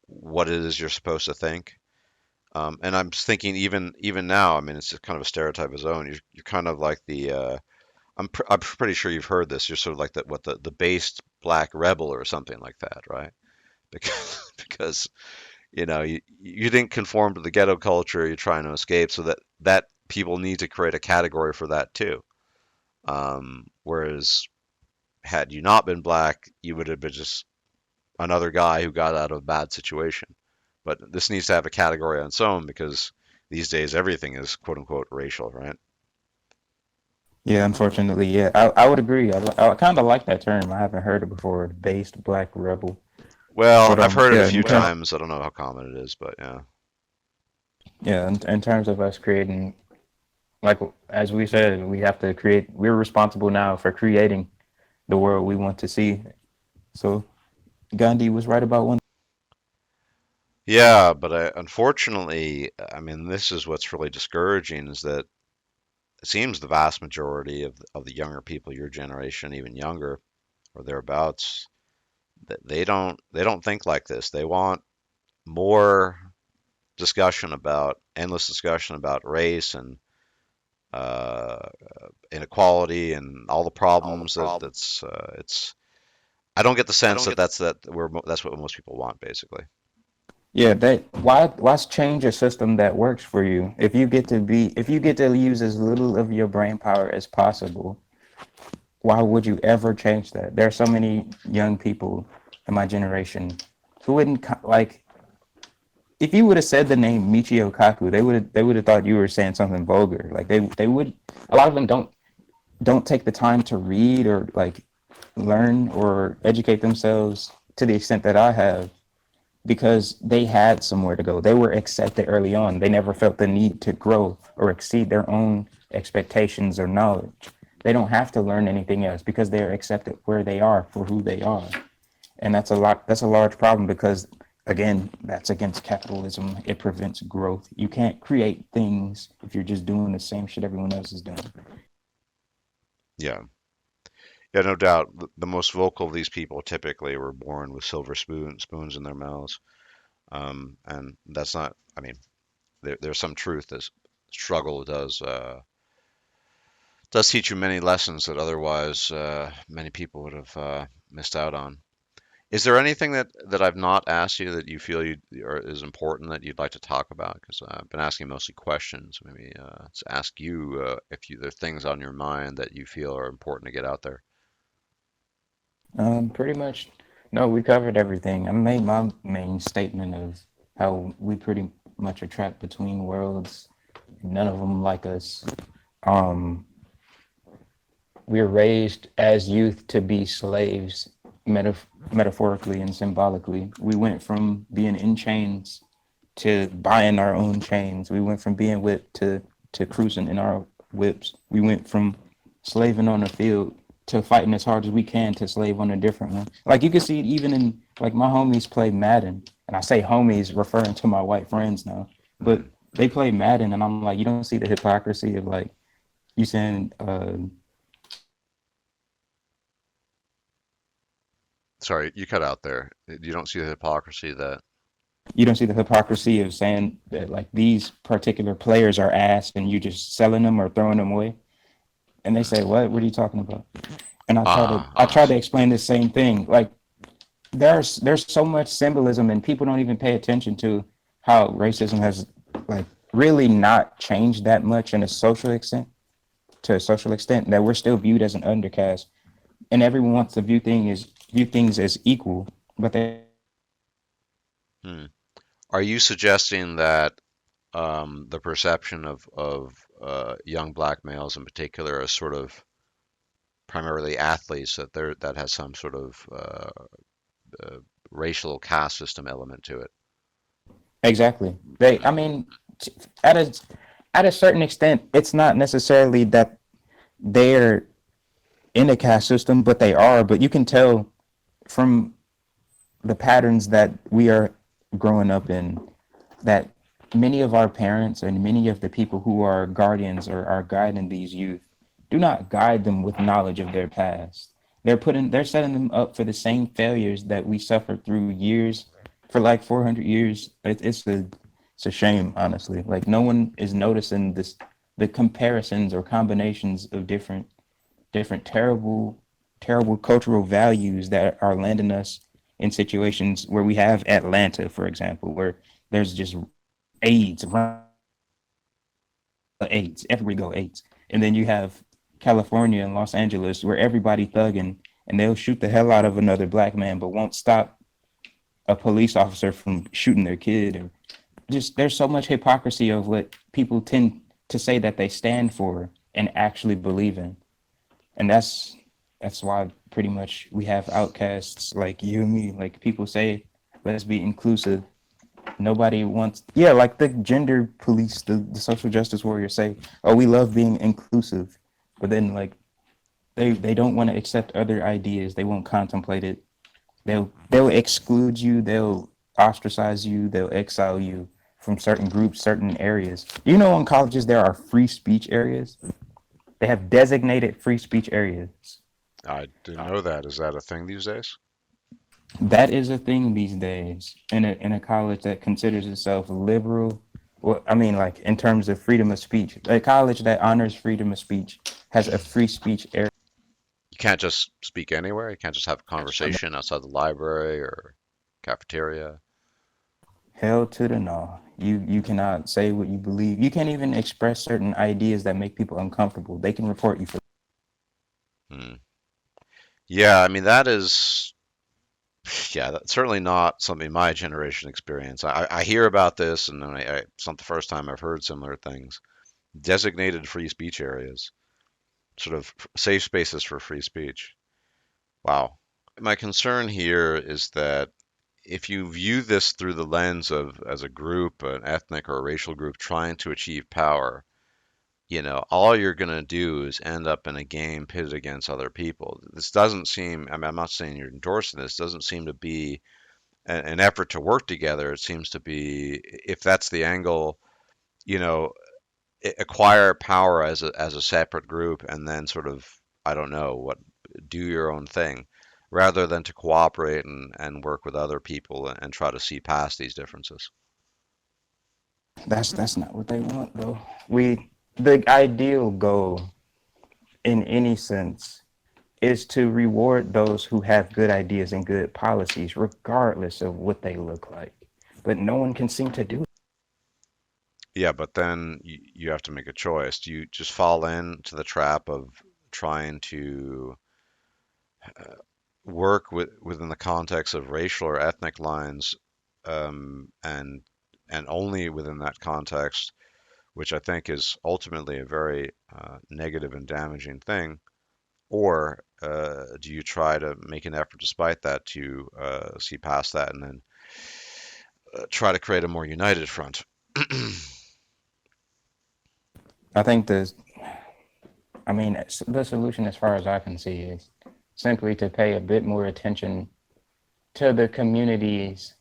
what it is you're supposed to think. And I'm just thinking even now, I mean, it's just kind of a stereotype of his own. You're kind of like I'm pretty sure you've heard this. You're sort of like the based black rebel or something like that, right? Because you didn't conform to the ghetto culture you're trying to escape, so that people need to create a category for that too. Whereas had you not been black, you would have been just another guy who got out of a bad situation. But this needs to have a category on its own because these days everything is quote unquote racial, right? Yeah, unfortunately, yeah, I would agree. I kind of like that term. I haven't heard it before, based black rebel. Well, But I've heard it a yeah, few times. I don't know how common it is, but yeah. in terms of us creating, like as we said, we have to create. We're responsible now for creating the world we want to see. So Gandhi was right about one. Yeah, but unfortunately, I mean, this is what's really discouraging is that it seems the vast majority of the younger people, your generation, even younger or thereabouts, that they don't think like this. They want more endless discussion about race and uh, inequality and all the problems that's it's. I don't get the sense that that's what most people want, basically. Yeah, that why change a system that works for you? If you get to use as little of your brain power as possible, why would you ever change that? There are so many young people in my generation who wouldn't like if you would have said the name Michio Kaku, they would have thought you were saying something vulgar. Like they would a lot of them don't take the time to read or like learn or educate themselves to the extent that I have because they had somewhere to go. They were accepted early on. They never felt the need to grow or exceed their own expectations or knowledge. They don't have to learn anything else because they're accepted where they are for who they are. And that's a large problem because again, that's against capitalism. It prevents growth. You can't create things if you're just doing the same shit everyone else is doing. Yeah, yeah, no doubt. The most vocal of these people typically were born with silver spoons in their mouths, and that's not. I mean, there's some truth. This struggle does teach you many lessons that otherwise many people would have missed out on. Is there anything that I've not asked you that you feel or is important that you'd like to talk about? Because I've been asking mostly questions. Maybe let's ask you if there are things on your mind that you feel are important to get out there. Pretty much, no, we covered everything. I made my main statement of how we pretty much are trapped between worlds. None of them like us. Um, we are raised as youth to be slaves, metaphorically and symbolically. We went from being in chains to buying our own chains. We went from being whipped to cruising in our whips. We went from slaving on the field to fighting as hard as we can to slave on a different one. Like you can see it even in like my homies play Madden, and I say homies referring to my white friends now, but Hmm. they play Madden, and I'm like, you don't see the hypocrisy of like you saying Sorry, you cut out there. You don't see the hypocrisy that. You don't see the hypocrisy of saying that like these particular players are ass and you just selling them or throwing them away. And they say, "What? What are you talking about?" And I Ah, try to explain the same thing. Like there's so much symbolism and people don't even pay attention to how racism has like really not changed that much in a social extent to a social extent that we're still viewed as an undercast and everyone wants to view things as equal, but they don't understand that hmm. Are you suggesting that the perception of young black males in particular as sort of primarily athletes that has some sort of uh, racial caste system element to it? exactly they I Hmm. mean at a certain extent it's not necessarily that they're in a caste system but they are, but you can tell from the patterns that we are growing up in that many of our parents and many of the people who are guardians or are guiding these youth do not guide them with knowledge of their past. They're setting them up for the same failures that we suffered through years for like 400 years. It's a shame, honestly. Like no one is noticing this the comparisons or combinations of different terrible cultural values that are landing us in situations where we have Atlanta, for example, where there's just AIDS rampant AIDS everywhere you go AIDS, and then you have California and Los Angeles where everybody thugging and they'll shoot the hell out of another black man, but won't stop a police officer from shooting their kid. Or just there's so much hypocrisy of what people tend to say that they stand for and actually believe in, and that's why pretty much we have outcasts like you and me. Like people say, let's be inclusive. Nobody wants, yeah, like the gender police, the social justice warriors say, oh, we love being inclusive, but then like they don't want to accept other ideas. They won't contemplate it. They'll exclude you. They'll ostracize you. They'll exile you from certain groups, certain areas. You know, in colleges there are free speech areas. They have designated free speech areas. I didn't know that. Is that a thing these days? That is a thing these days in a college that considers itself liberal. Well, I mean, like in terms of freedom of speech, a college that honors freedom of speech has a free speech area. You can't just speak anywhere. You can't just have a conversation outside the library or cafeteria. Hell to the no. You cannot say what you believe. You can't even express certain ideas that make people uncomfortable. They can report you for. Hmm. Yeah, I mean that is, yeah, that's certainly not something my generation experienced. I hear about this, and it's not the first time I've heard similar things. Designated free speech areas, sort of safe spaces for free speech. Wow. My concern here is that if you view this through the lens of as a group, an ethnic or a racial group trying to achieve power, all you're going to do is end up in a game pitted against other people. This doesn't seem, I mean, I'm not saying you're endorsing this, doesn't seem to be an effort to work together. It seems to be, if that's the angle, you know, acquire power as a separate group and then sort of, I don't know, do your own thing rather than to cooperate and work with other people and try to see past these differences. That's not what they want though. The ideal goal in any sense is to reward those who have good ideas and good policies, regardless of what they look like. But no one can seem to do. Yeah, but then you have to make a choice. Do you just fall into the trap of trying to work within the context of racial or ethnic lines, and only within that context, which I think is ultimately a very negative and damaging thing? Or do you try to make an effort despite that to see past that and then try to create a more united front? I think I mean, the solution, as far as I can see, is simply to pay a bit more attention to the communities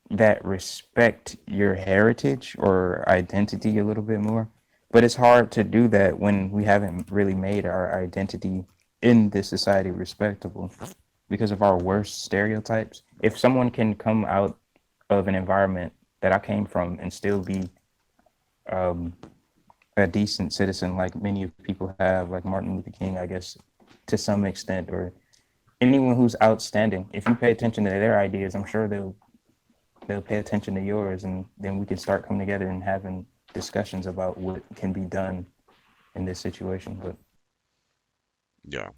that respect your heritage or identity a little bit more. But it's hard to do that when we haven't really made our identity in this society respectable. because of our worst stereotypes. If someone can come out of an environment that I came from and still be um, a decent citizen, like many of people have, like Martin Luther King, I guess, to some extent, or anyone who's outstanding, if you pay attention to their ideas, I'm sure they'll pay attention to yours, and then we can start coming together and having discussions about what can be done in this situation. But Yeah.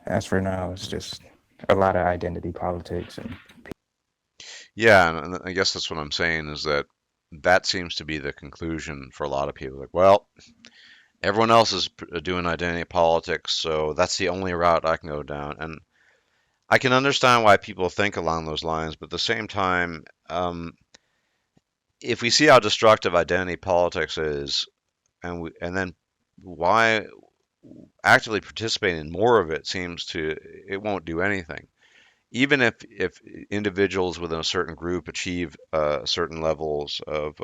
as for now, it's just a lot of identity politics, and Yeah, and I guess that's what I'm saying is that that seems to be the conclusion for a lot of people. Like, well, everyone else is doing identity politics, so that's the only route I can go down. And I can understand why people think along those lines, but at the same time, if we see how destructive identity politics is, and then why actively participating in more of it seems to it won't do anything. Even if individuals within a certain group achieve certain levels of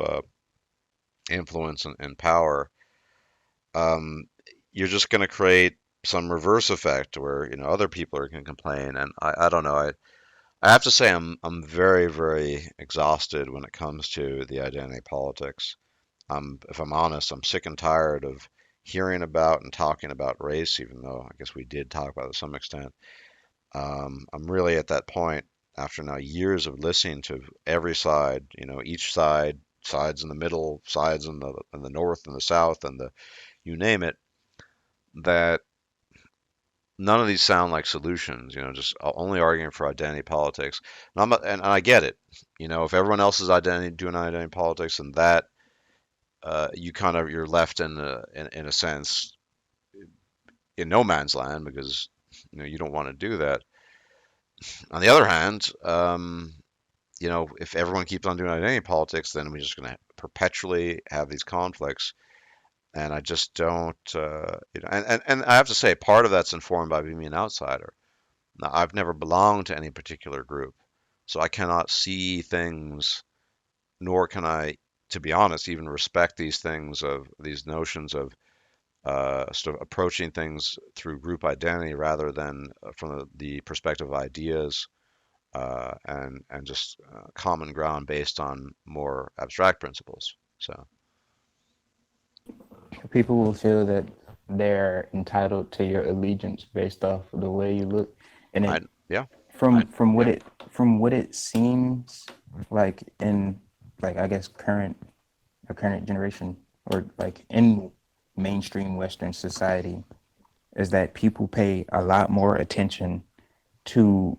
influence and power, um, you're just going to create some reverse effect where other people are going to complain. And I don't know. I have to say I'm very very exhausted when it comes to the identity politics. If I'm honest, I'm sick and tired of hearing about and talking about race, even though I guess we did talk about it to some extent. I'm really at that point after now years of listening to every side, each side, sides in the middle, sides in the north and the south and the you name it, that none of these sound like solutions, just only arguing for identity politics. And and I get it. If everyone else is identity doing identity politics and that you're left in a sense in no man's land because you don't want to do that. On the other hand, if everyone keeps on doing identity politics, then we're just going to perpetually have these conflicts. And I just don't, and I have to say, part of that's informed by being an outsider. Now, I've never belonged to any particular group, so I cannot see things, nor can I, to be honest, even respect these things of these notions of sort of approaching things through group identity rather than from the perspective of ideas and just common ground based on more abstract principles. So people will feel that they're entitled to your allegiance based off of the way you look, and I, it yeah, from what it seems like in, like, I guess current generation, or like in mainstream Western society, is that people pay a lot more attention to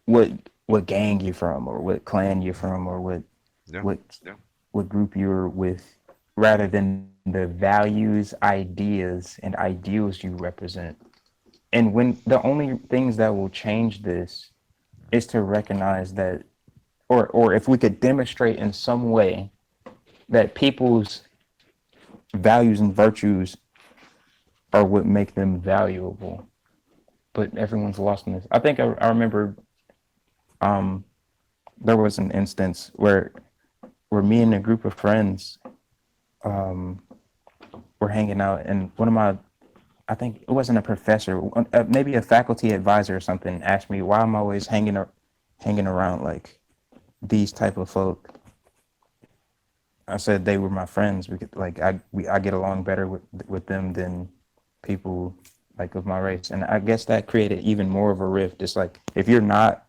what what gang you're from, or what clan you're from, or yeah, what what group you're with, rather than the values, ideas, and ideals you represent. And when the only things that will change this is to recognize that, or if we could demonstrate in some way that people's values and virtues are what make them valuable. But everyone's lost in this. I think I remember um, there was an instance where me and a group of friends um, were hanging out, and one of my, I think it wasn't a professor, maybe a faculty advisor or something, asked me why I'm always hanging around like these type of folk. I said they were my friends. Like I get along better with them than people like of my race, and I guess that created even more of a rift. It's like if you're not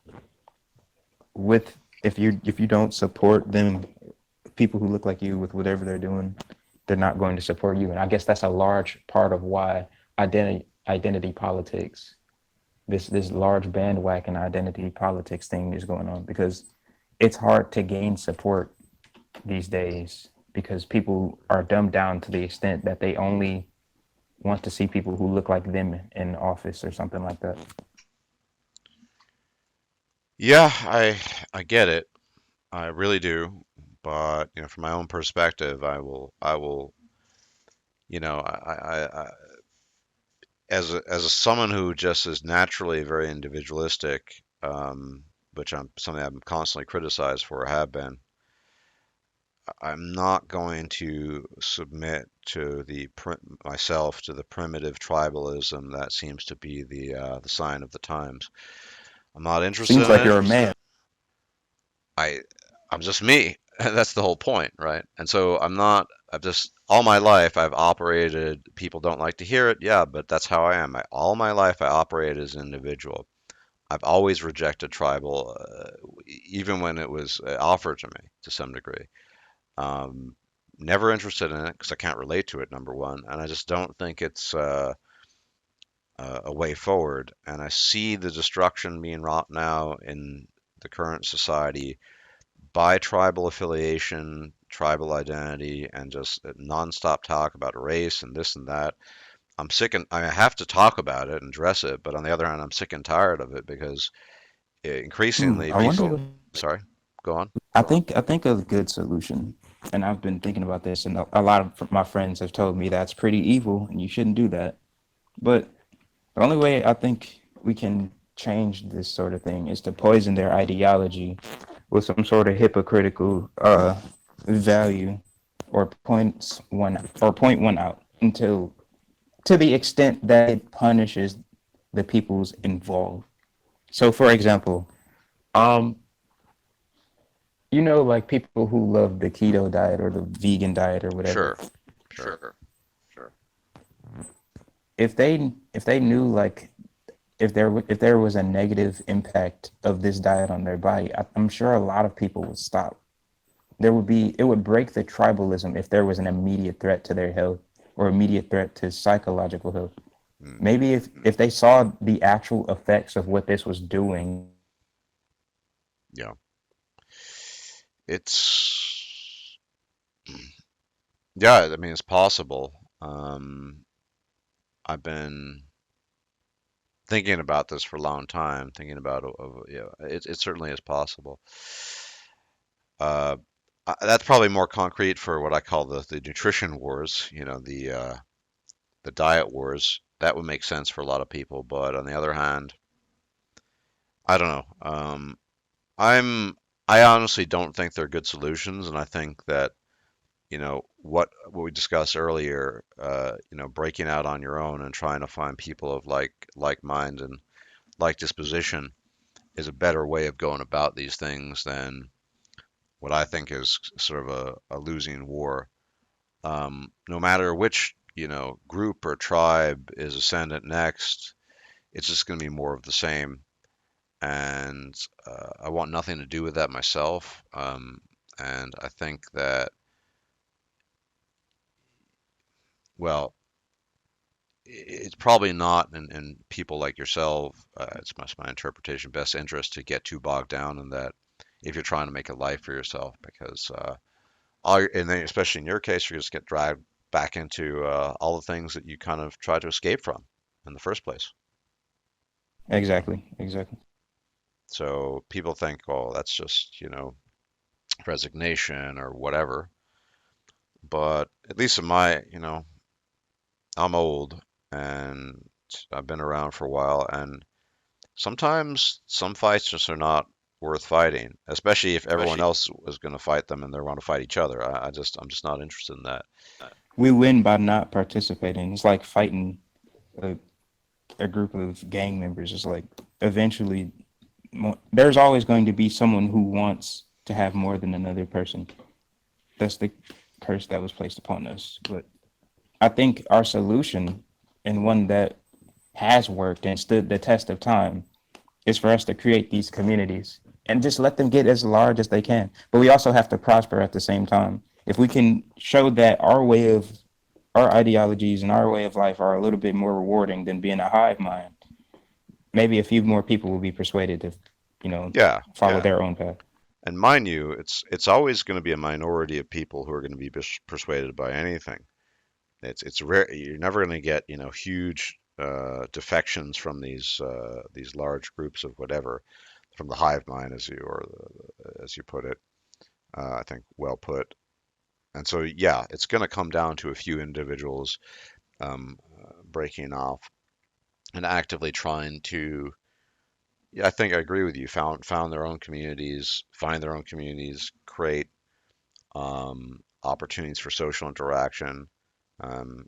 with, if you don't support them, people who look like you with whatever they're doing, they're not going to support you. And I guess that's a large part of why identity politics, this large bandwagon identity politics thing is going on, because it's hard to gain support these days because people are dumbed down to the extent that they only want to see people who look like them in office or something like that. yeah. I get it. I really do. But from my own perspective, I will, as someone who just is naturally very individualistic, which I'm something I'm constantly criticized for, have been. I'm not going to submit to myself to the primitive tribalism that seems to be the sign of the times. I'm not interested Seems in like it. you're a man. I I'm just me. That's the whole point, right? And so I'm not. I've just all my life I've operated. People don't like to hear it, yeah, but that's how I am. All my life I operated as an individual. I've always rejected tribal, even when it was offered to me to some degree. Um, Never interested in it because I can't relate to it, number one, and I just don't think it's a way forward. And I see the destruction being wrought now in the current society by tribal affiliation, tribal identity, and just nonstop talk about race and this and that. I'm sick and I have to talk about it and address it, but on the other hand, I'm sick and tired of it because increasingly I wonder. people. Sorry, go on. I think a good solution, and I've been thinking about this, and a lot of my friends have told me that's pretty evil, and you shouldn't do that. But the only way I think we can change this sort of thing is to poison their ideology with some sort of hypocritical value, or point one out until to the extent that it punishes the peoples involved. So, for example, um, like people who love the keto diet or the vegan diet or whatever. Sure, sure. If they knew, like, if there was a negative impact of this diet on their body, I'm sure a lot of people would stop. It would break the tribalism if there was an immediate threat to their health or immediate threat to psychological health. Mm, Maybe if they saw the actual effects of what this was doing. yeah, it's yeah. I mean, it's possible. I've been thinking about this for a long time, thinking about yeah, it certainly is possible. Uh, that's probably more concrete for what I call the nutrition wars. The diet wars. That would make sense for a lot of people, but on the other hand, I don't know. I'm I honestly don't think they're good solutions, and I think that what we discussed earlier, breaking out on your own and trying to find people of like mind and like disposition is a better way of going about these things than what I think is sort of a losing war. No matter which group or tribe is ascendant next, it's just going to be more of the same, and I want nothing to do with that myself. And I think that, well, it's probably not in people like yourself, it's my interpretation, best interest to get too bogged down in that if you're trying to make a life for yourself, because and then especially in your case, you're just get dragged back into all the things that you kind of try to escape from in the first place. Exactly, exactly. So people think, oh, that's just, resignation or whatever. But at least in I'm old and I've been around for a while, and sometimes some fights just are not worth fighting, especially if everyone else was going to fight them and they want to fight each other. I'm just not interested in that. We win by not participating. It's like fighting a, a group of gang members. It's like eventually there's always going to be someone who wants to have more than another person. That's the curse that was placed upon us. But I think our solution, and one that has worked and stood the test of time, is for us to create these communities and just let them get as large as they can. But we also have to prosper at the same time. If we can show that our ideologies and our way of life are a little bit more rewarding than being a hive mind, maybe a few more people will be persuaded to, you know, Yeah, follow yeah. their own path. And mind you, it's always going to be a minority of people who are going to be persuaded by anything. It's rare. You're never going to get huge defections from these large groups of whatever, from the hive mind, as you put it. I think well put. And so yeah, it's going to come down to a few individuals breaking off and actively trying to. Yeah, I think I agree with you. Found their own communities, find their own communities, create opportunities for social interaction,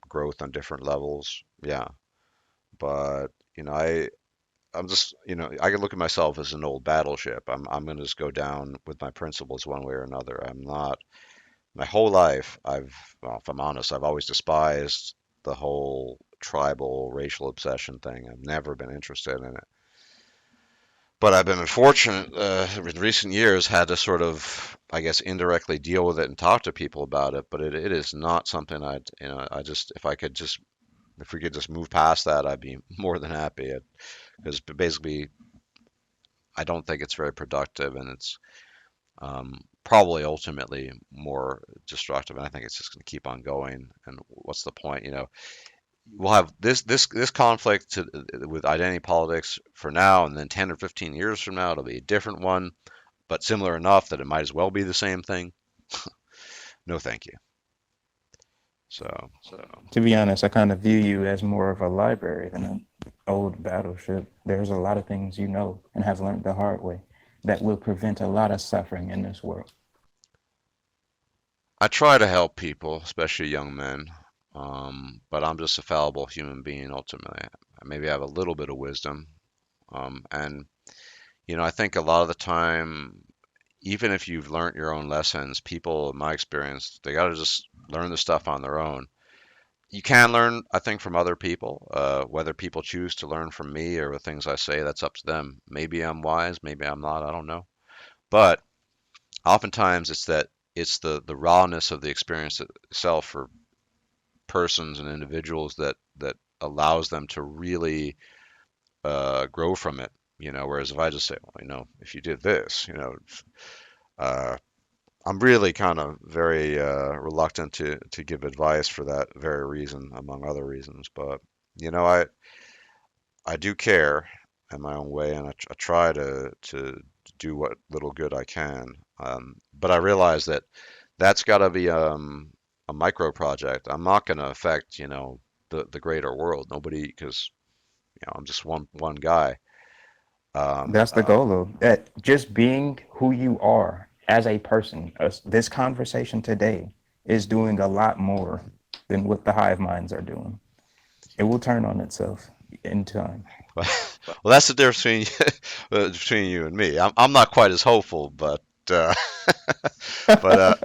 growth on different levels. Yeah, but I'm just, I can look at myself as an old battleship. I'm going to just go down with my principles one way or another. I'm not, my whole life, well, if I'm honest, I've always despised the whole tribal racial obsession thing. I've never been interested in it. But I've been fortunate in recent years had to sort of, I guess, indirectly deal with it and talk to people about it. But it is not something I just, if we could just move past that, I'd be more than happy. Because basically, I don't think it's very productive, and it's probably ultimately more destructive. And I think it's just going to keep on going. And what's the point? We'll have this conflict with identity politics for now, and then 10 or 15 years from now, it'll be a different one, but similar enough that it might as well be the same thing. No, thank you. So, To be honest, I kind of view you as more of a library than an old battleship. There's a lot of things you know and have learned the hard way that will prevent a lot of suffering in this world. I try to help people, especially young men, but I'm just a fallible human being ultimately. Maybe I have a little bit of wisdom, and I think a lot of the time, even if you've learned your own lessons, people, in my experience, they got to just learn the stuff on their own. You can learn, I think, from other people. Whether people choose to learn from me or the things I say, that's up to them. Maybe I'm wise, maybe I'm not, I don't know. But oftentimes it's the rawness of the experience itself for persons and individuals that allows them to really grow from it. Whereas if I just say, well, if you did this, uh, I'm really kind of very reluctant to give advice for that very reason, among other reasons. But I do care in my own way, and I try to do what little good I can. But I realize that that's got to be a micro project. I'm not going to affect the greater world. Nobody, because I'm just one guy. Um, That's the goal, though. That just being who you are as a person, this conversation today is doing a lot more than what the hive minds are doing. It will turn on itself in time. well, that's the difference between between you and me. I'm not quite as hopeful, uh, but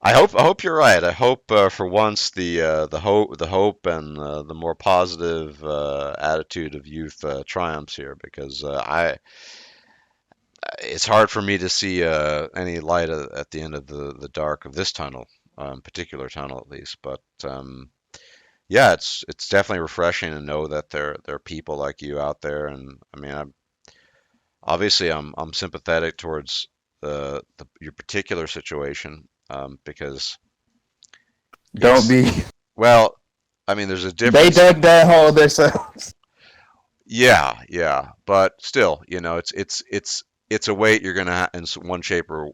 I hope you're right. I hope for once the hope and the more positive attitude of youth triumphs here because I it's hard for me to see any light at the end of the dark of this tunnel, particular tunnel at least. But yeah, it's definitely refreshing to know that there are people like you out there, and I mean, obviously I'm sympathetic towards your particular situation because Don't it's be. well, I mean, there's a They difference. dug that hole themselves. Yeah, yeah, but still, it's a weight you're gonna in one shape or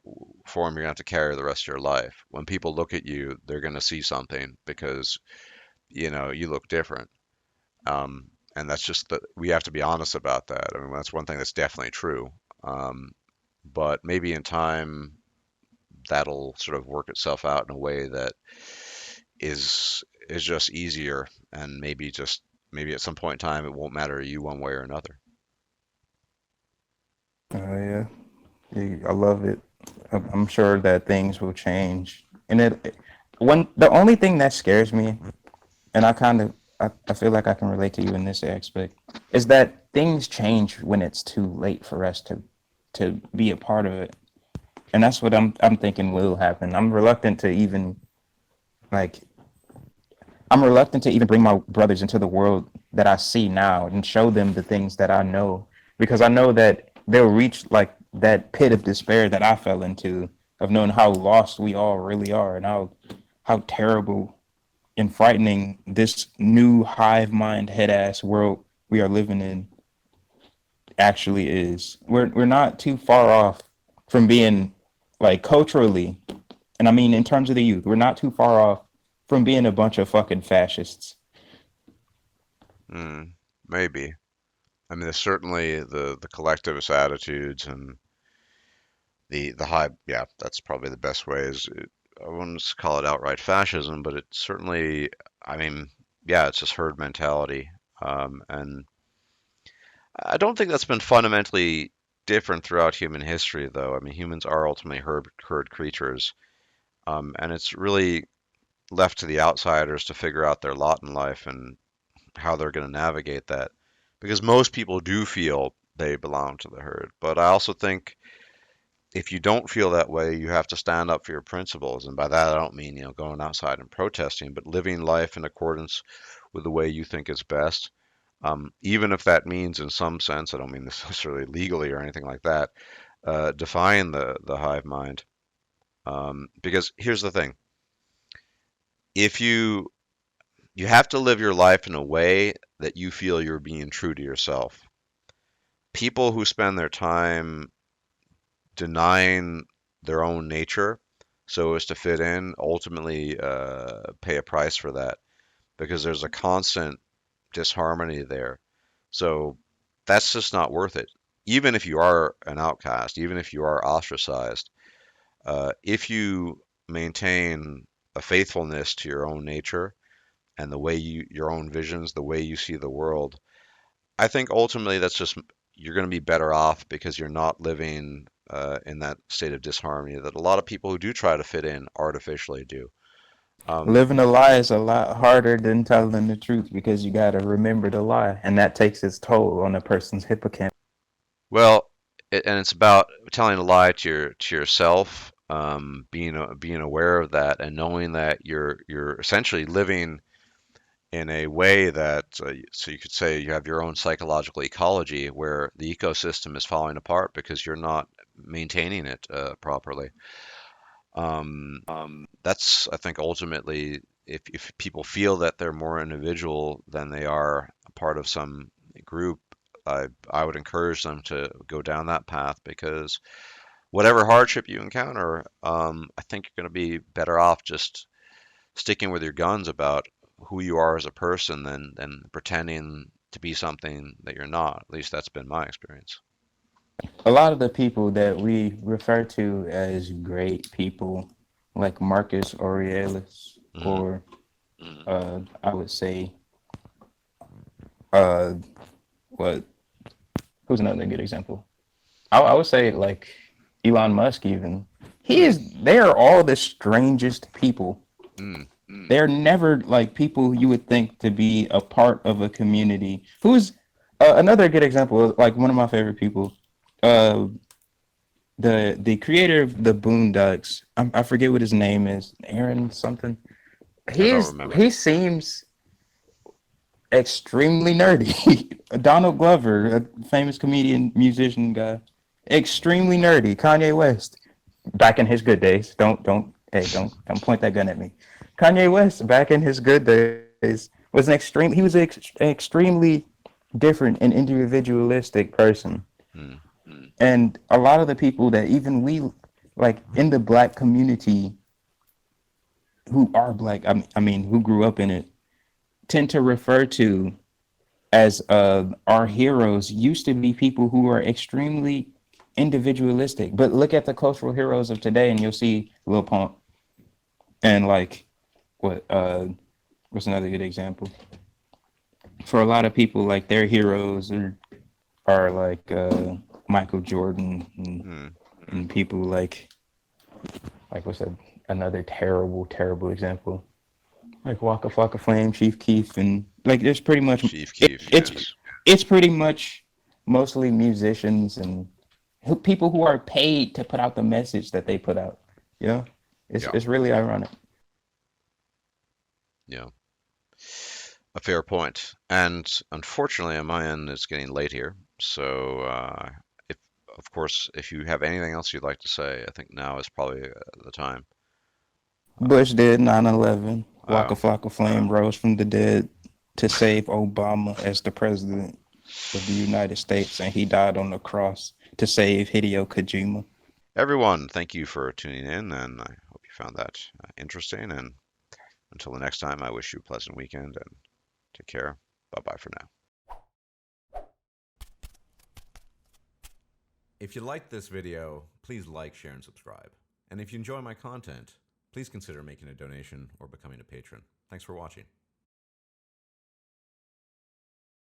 form you're gonna have to carry the rest of your life. When people look at you, they're gonna see something because you look different. And that's just that we have to be honest about that. I mean, that's one thing that's definitely true. Um, but maybe in time that'll sort of work itself out in a way that is just easier, and maybe at some point in time it won't matter to you one way or another. Oh yeah, I love it. I'm sure that things will change. And when the only thing that scares me, and I feel like I can relate to you in this aspect, is that things change when it's too late for us to be a part of it. And that's what I'm thinking will happen. Like I'm reluctant to even bring my brothers into the world that I see now and show them the things that I know because I know that they'll reach like that pit of despair that I fell into of knowing how lost we all really are and how terrible and frightening this new hive mind head ass world we are living in actually is. We're not too far off from being like culturally, and I mean in terms of the youth, we're not too far off from being a bunch of fucking fascists. Hmm, maybe. I mean, there's certainly the collectivist attitudes and the high. Yeah, that's probably the best way. Is I wouldn't call it outright fascism, but it's certainly, I mean, yeah, it's just herd mentality. And I don't think that's been fundamentally different throughout human history, though. I mean, humans are ultimately herd creatures, and it's really left to the outsiders to figure out their lot in life and how they're going to navigate that. Because most people do feel they belong to the herd, but I also think if you don't feel that way, you have to stand up for your principles. And by that, I don't mean, going outside and protesting, but living life in accordance with the way you think is best. Even if that means, in some sense, I don't mean this necessarily legally or anything like that, defying the hive mind. Because here's the thing: if you have to live your life in a way that you feel you're being true to yourself. People who spend their time denying their own nature so as to fit in ultimately pay a price for that because there's a constant disharmony there. So that's just not worth it. Even if you are an outcast, even if you are ostracized, if you maintain a faithfulness to your own nature and your own visions, the way you see the world, I think ultimately that's just you're going to be better off because you're not living in that state of disharmony that a lot of people who do try to fit in artificially do. Um, Living a lie is a lot harder than telling the truth because you got to remember the lie, and that takes its toll on a person's hippocampus. well, and it's about telling a lie to yourself, being aware of that, and knowing that you're essentially living in a way that so you could say you have your own psychological ecology where the ecosystem is falling apart because you're not maintaining it properly. Um, that's, I think, ultimately, if people feel that they're more individual than they are a part of some group, I would encourage them to go down that path because whatever hardship you encounter, I think you're going to be better off just sticking with your guns about who you are as a person than pretending to be something that you're not. At least that's been my experience. A lot of the people that we refer to as great people, like Marcus Aurelius, Hmm. or I would say, uh, what? Who's another good example? I would say like Elon Musk. Even he Hmm. is. They are all the strangest people. Mm. They're never like people you would think to be a part of a community. Who's another good example? Like one of my favorite people, uh, the creator of the Boondocks. I forget what his name is. Aaron something. I don't remember. He seems extremely nerdy. Donald Glover, a famous comedian, musician guy, extremely nerdy. Kanye West, back in his good days. Don't point that gun at me. Kanye West, back in his good days, was an extreme. He was extremely different and individualistic person. Hmm. And a lot of the people that even we like in the black community who are black, I mean, who grew up in it, tend to refer to as our heroes used to be people who are extremely individualistic. But look at the cultural heroes of today, and you'll see Lil Pump and like what what's another good example? For a lot of people, like their heroes are like Michael Jordan Hmm. and people like what's that? Another terrible example like Waka Flocka Flame, Chief Keef, and like there's pretty much Chief Keef, it's yes. it's pretty much mostly musicians and people who are paid to put out the message that they put out. You know, Yeah. it's really ironic. Yeah. A fair point. And unfortunately, on my end, it's getting late here. So, if, of course, if you have anything else you'd like to say, I think now is probably the time. Uh, Bush did 9/11. Waka oh, Flocka Flame rose from the dead to save Obama as the president of the United States, and he died on the cross to save Hideo Kojima. everyone, thank you for tuning in, and I hope you found that interesting. And until the next time, I wish you a pleasant weekend and take care. Bye bye for now. If you liked this video, please like, share, and subscribe. And if you enjoy my content, please consider making a donation or becoming a patron. Thanks for watching.